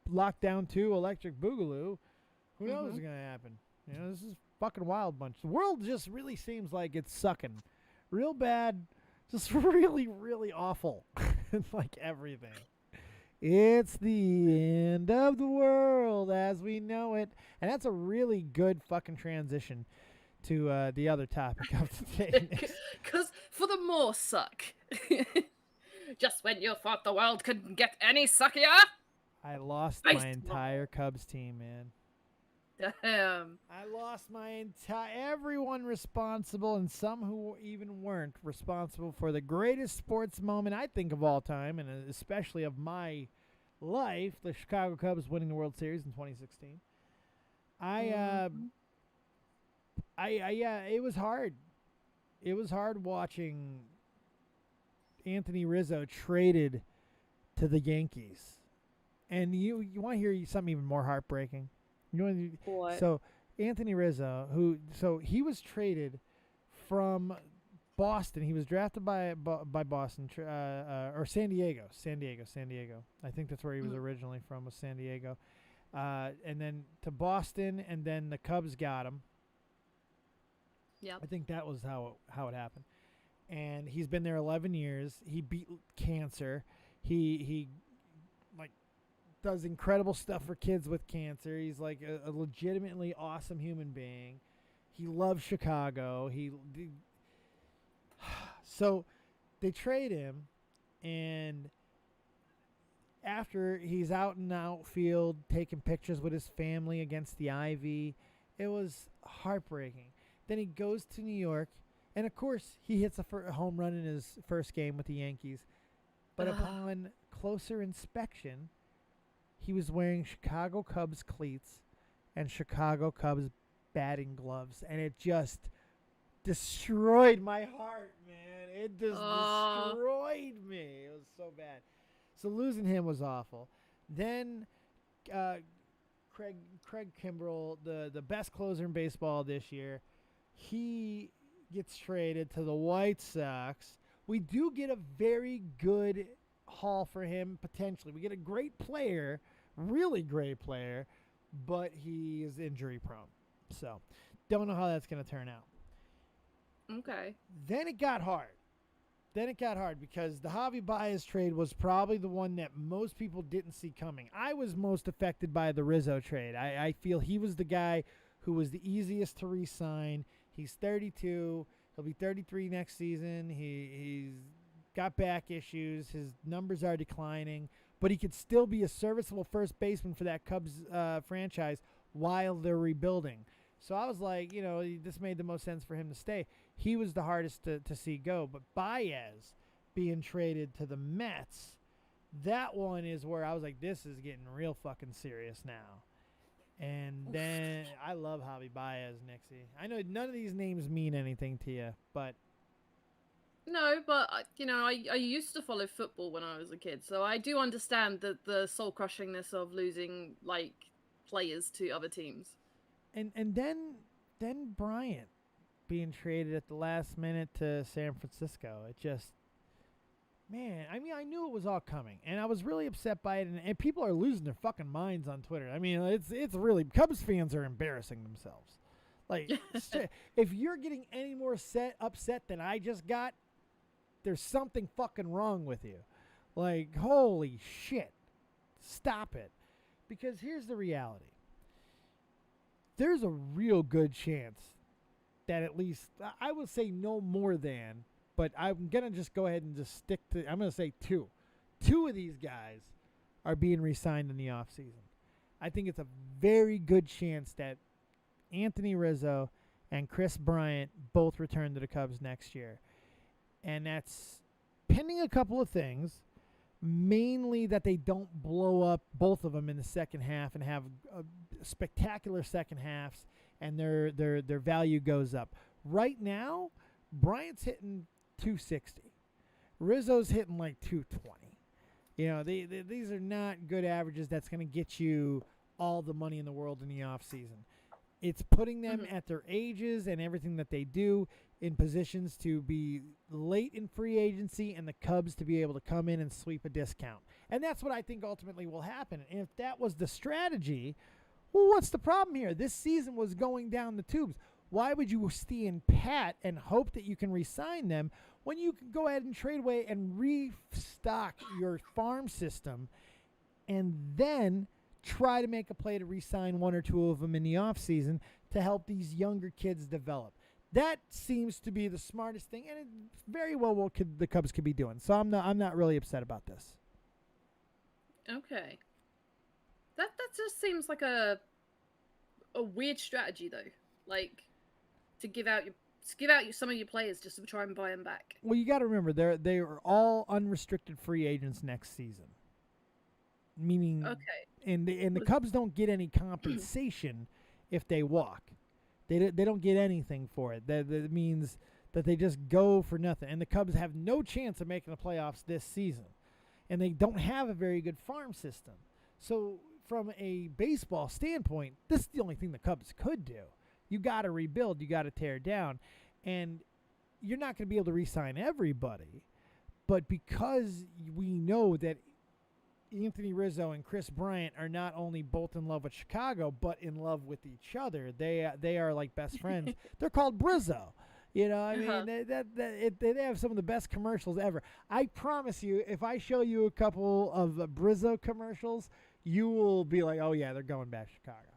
locked down to Electric Boogaloo, who knows what's gonna happen? You know, this is fucking wild bunch. The world just really seems like it's sucking, real bad, just really, really awful, like everything. It's the end of the world as we know it, and that's a really good fucking transition to the other topic of today. Because for the more suck. Just when you thought the world couldn't get any suckier. I lost Baseball. my entire Cubs team, man. Damn. I lost my entire everyone responsible, and some who even weren't responsible for the greatest sports moment I think of all time, and especially of my life, the Chicago Cubs winning the World Series in 2016. It was hard. It was hard watching Anthony Rizzo traded to the Yankees. And you want to hear something even more heartbreaking? What? So Anthony Rizzo, he was traded from Boston. He was drafted by Boston or San Diego. I think that's where he was originally from, was San Diego. And then to Boston, and then the Cubs got him. Yeah. I think that was how it happened. And he's been there 11 years. He beat cancer. He like does incredible stuff for kids with cancer. He's like a legitimately awesome human being. He loves Chicago. So they trade him, and after he's out in the outfield taking pictures with his family against the ivy, it was heartbreaking. Then he goes to New York, and of course he hits a home run in his first game with the Yankees. But upon closer inspection, he was wearing Chicago Cubs cleats and Chicago Cubs batting gloves, and it just destroyed my heart, man. It just destroyed me. It was so bad. So losing him was awful. Then Craig Kimbrell, the best closer in baseball this year, he gets traded to the White Sox. We do get a very good haul for him, potentially. We get a great player, really great player, but he is injury prone. So don't know how that's going to turn out. Okay. Then it got hard. Because the Javi Baez trade was probably the one that most people didn't see coming. I was most affected by the Rizzo trade. I feel he was the guy who was the easiest to re-sign. He's 32. He'll be 33 next season. He's got back issues. His numbers are declining. But he could still be a serviceable first baseman for that Cubs franchise while they're rebuilding. So I was like, this made the most sense for him to stay. He was the hardest to see go. But Baez being traded to the Mets, that one is where I was like, this is getting real fucking serious now. And then I love Javi Baez, Nixie. I know none of these names mean anything to you, but... No, but, I used to follow football when I was a kid, so I do understand the soul-crushingness of losing, players to other teams. And then Bryant being traded at the last minute to San Francisco. It just, man, I knew it was all coming, and I was really upset by it. And people are losing their fucking minds on Twitter. It's really, Cubs fans are embarrassing themselves. Like, if you're getting any more upset than I just got, there's something fucking wrong with you. Like, holy shit, stop it. Because here's the reality. There's a real good chance that at least, I would say no more than, but I'm going to just go ahead and just stick to, I'm going to say two. Two of these guys are being re-signed in the offseason. I think it's a very good chance that Anthony Rizzo and Chris Bryant both return to the Cubs next year. And that's pending a couple of things, mainly that they don't blow up both of them in the second half and have spectacular second halves, and their value goes up. Right now, Bryant's hitting 260. Rizzo's hitting like 220. You know, these are not good averages that's going to get you all the money in the world in the offseason. It's putting them at their ages and everything that they do in positions to be late in free agency and the Cubs to be able to come in and sweep a discount. And that's what I think ultimately will happen. And if that was the strategy, well, what's the problem here? This season was going down the tubes. Why would you stand pat and hope that you can re-sign them when you can go ahead and trade away and restock your farm system and then try to make a play to re-sign one or two of them in the offseason to help these younger kids develop? That seems to be the smartest thing, and it very well what the Cubs could be doing. So I'm not really upset about this. Okay. That just seems like a weird strategy though. Like to give out some of your players just to try and buy them back. Well, you got to remember they are all unrestricted free agents next season. Meaning, okay. And the Cubs don't get any compensation if they walk. They don't get anything for it. That means that they just go for nothing. And the Cubs have no chance of making the playoffs this season. And they don't have a very good farm system. So from a baseball standpoint, this is the only thing the Cubs could do. You got to rebuild. You got to tear down. And you're not going to be able to re-sign everybody. But because we know that Anthony Rizzo and Chris Bryant are not only both in love with Chicago, but in love with each other. They are like best friends. They're called Brizzo. You know, I mean, they have some of the best commercials ever. I promise you, if I show you a couple of Brizzo commercials, you will be like, oh, yeah, they're going back to Chicago.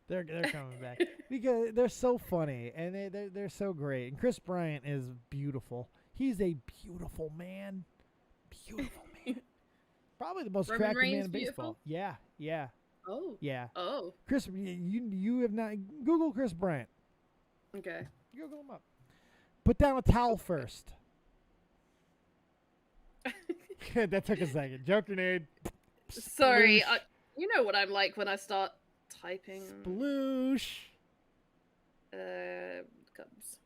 They're coming back because they're so funny and they're so great. And Chris Bryant is beautiful. He's a beautiful man. Beautiful man. Probably the most attractive man in baseball. Yeah. Oh. Yeah. Oh. Chris, you have not Google Chris Bryant. Okay. Google him up. Put down a towel first. That took a second. Joke grenade. Sorry, you know what I'm like when I start typing. Sploosh. Cubs.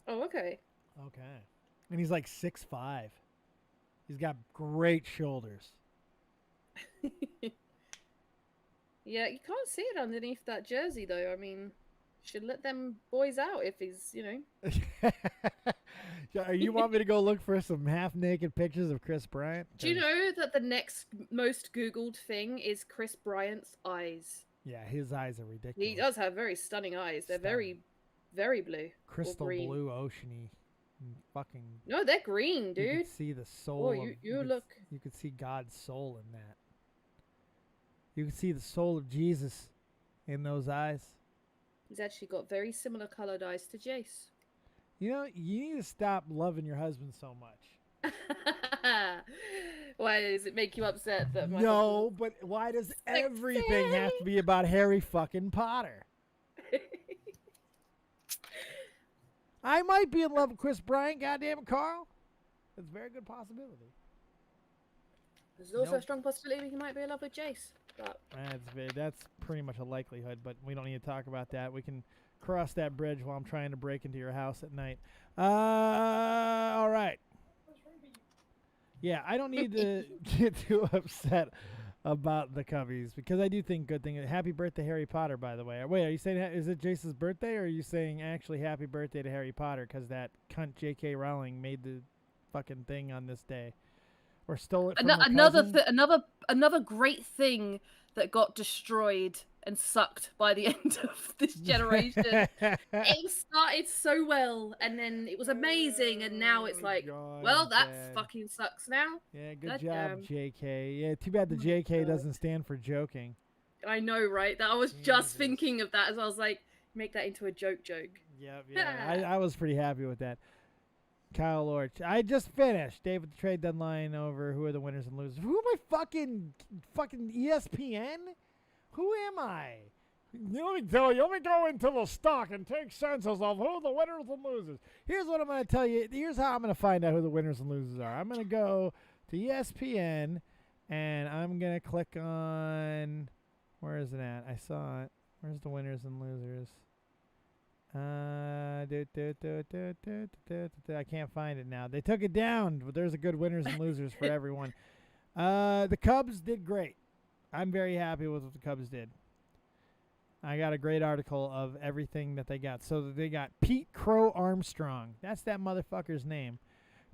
Oh, okay. Okay. And he's like 6'5". He's got great shoulders. Yeah, you can't see it underneath that jersey, though. I mean, should let them boys out if he's, you know. You want me to go look for some half-naked pictures of Chris Bryant? Do you know that the next most Googled thing is Chris Bryant's eyes? Yeah, his eyes are ridiculous. He does have very stunning eyes. They're very, very blue. Crystal blue, oceany. Fucking. No, they're green, dude. You could see the soul. Oh, you could see God's soul in that. You could see the soul of Jesus in those eyes. He's actually got very similar colored eyes to Jace. You know, you need to stop loving your husband so much. Why does it make you upset that my No, but why does everything have to be about Harry fucking Potter? I might be in love with Chris Bryant, goddamn it, Carl. It's a very good possibility. There's also a strong possibility he might be in love with Jace. But That's pretty much a likelihood, but we don't need to talk about that. We can cross that bridge while I'm trying to break into your house at night. All right. Yeah, I don't need to get too upset about the Cubbies because I do think good thing. Happy birthday, Harry Potter, by the way. Wait, are you saying is it Jace's birthday, or are you saying actually happy birthday to Harry Potter because that cunt J.K. Rowling made the fucking thing on this day, or stole it from her another great thing that got destroyed and sucked by the end of this generation. It started so well, and then it was amazing, and now it's like, well, that fucking sucks now. Yeah, good job, JK. Yeah, too bad the JK doesn't stand for joking. I know, right? That I was just thinking of that as I was like, make that into a joke. Yep, yeah. I was pretty happy with that. Kyle Lorch. I just finished. Dave with the trade deadline over. Who are the winners and losers? Who am I fucking ESPN? Who am I? Let me tell you. Let me go into the stock and take census of who the winners and losers. Here's what I'm going to tell you. Here's how I'm going to find out who the winners and losers are. I'm going to go to ESPN, and I'm going to click on, where is it at? I saw it. Where's the winners and losers? I can't find it now. They took it down, but there's a good winners and losers for everyone. The Cubs did great. I'm very happy with what the Cubs did. I got a great article of everything that they got. So they got Pete Crow Armstrong. That's that motherfucker's name.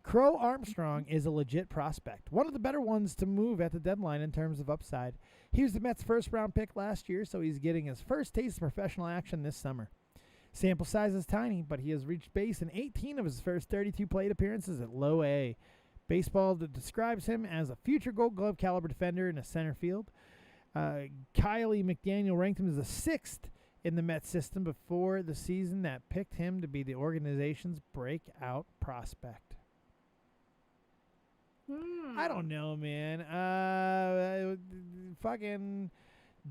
Crow Armstrong is a legit prospect. One of the better ones to move at the deadline in terms of upside. He was the Mets' first-round pick last year, so he's getting his first taste of professional action this summer. Sample size is tiny, but he has reached base in 18 of his first 32 plate appearances at low A. Baseball describes him as a future Gold Glove caliber defender in the center field. Kylie McDaniel ranked him as the 6th in the Mets system before the season that picked him to be the organization's breakout prospect. I don't know, man. Fucking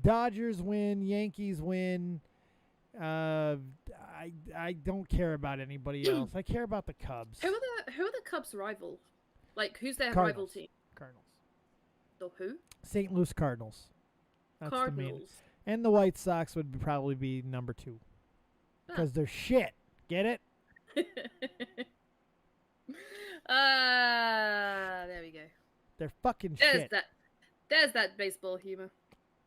Dodgers win, Yankees win. I don't care about anybody else. I care about the Cubs. Who are the Cubs' rival? Like, who's their Cardinals. rival team? Cardinals. The who? St. Louis Cardinals. That's Cardinals. the main. And the White Sox would probably be number 2 because they're shit. Get it? There we go. They're fucking shit. There's that baseball humor.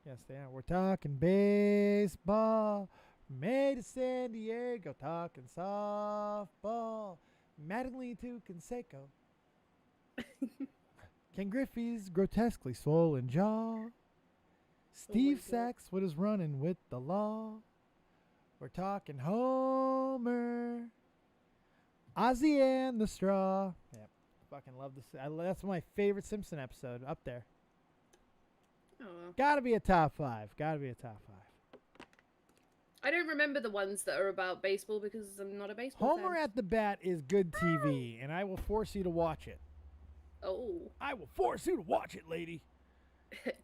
Yes, they are. We're talking baseball. May to San Diego, talking softball. Mattingly to Canseco. Ken Griffey's grotesquely swollen jaw. Steve Sachs with his running with the law. We're talking Homer. Ozzy and the Straw. Yep. Fucking love this. That's my favorite Simpson episode up there. Oh, well. Gotta be a top 5. Gotta be a top 5. I don't remember the ones that are about baseball because I'm not a baseball Homer fan. at the Bat is good TV, and I will force you to watch it. Oh. I will force you to watch it, lady.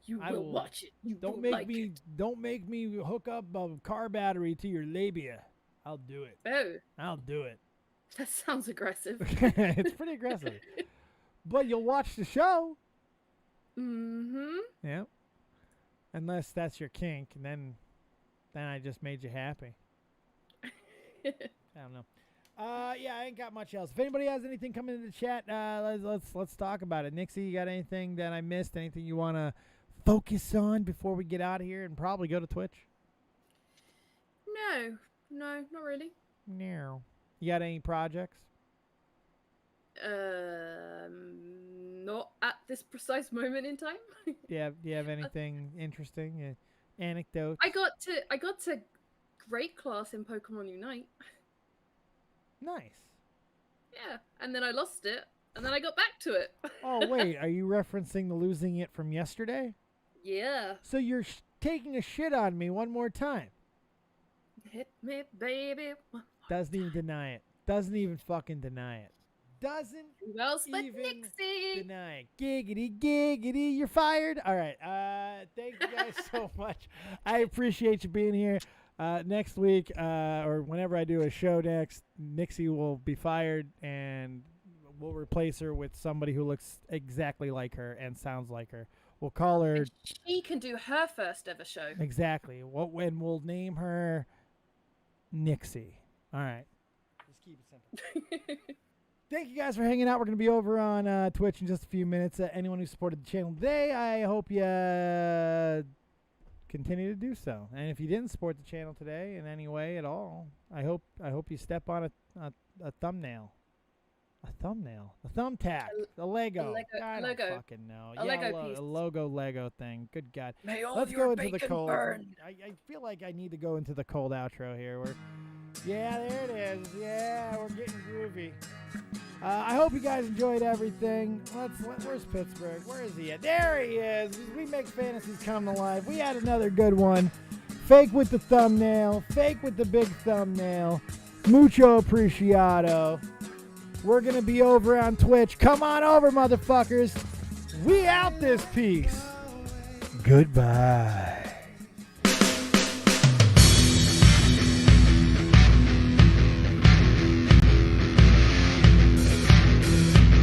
You will watch it. You Don't will make like me. it. Don't make me hook up a car battery to your labia. I'll do it. Oh, I'll do it. that sounds aggressive. It's pretty aggressive, but you'll watch the show. Mm-hmm. Yeah. Unless that's your kink, and then I just made you happy. I don't know. Yeah, I ain't got much else. If anybody has anything coming into the chat, let's talk about it. Nixie, you got anything that I missed? Anything you want to focus on before we get out of here and probably go to Twitch? No, not really. No. You got any projects? Not at this precise moment in time. Do you have anything interesting? Anecdotes? I got to great class in Pokemon Unite. Nice. Yeah, and then I lost it, and then I got back to it. Oh, wait. Are you referencing the losing it from yesterday? Yeah. So you're taking a shit on me one more time. Hit me, baby. Doesn't even deny it. Doesn't even fucking deny it. Doesn't Who else but even Nixie? deny it. Giggity, giggity, you're fired. All right. Thank you guys so much. I appreciate you being here. Next week, or whenever I do a show next, Nixie will be fired, and we'll replace her with somebody who looks exactly like her and sounds like her. We'll call her. And she can do her first ever show. Exactly. And we'll name her Nixie. All right. Just keep it simple. Thank you guys for hanging out. We're going to be over on Twitch in just a few minutes. Anyone who supported the channel today, I hope you continue to do so. And if you didn't support the channel today in any way at all, I hope you step on a thumbnail. A thumbnail. A thumbtack. A Lego. I don't fucking know. A Lego piece. A logo Lego thing. Good God. May all Let's your go into the bacon cold. burn. I feel like I need to go into the cold outro here. Yeah, there it is. Yeah, we're getting groovy. I hope you guys enjoyed everything. Where's Pittsburgh? Where is he at? There he is. We make fantasies come to life. We had another good one. Fake with the thumbnail. Fake with the big thumbnail. Mucho apreciado. We're going to be over on Twitch. Come on over, motherfuckers. We out this piece. Goodbye.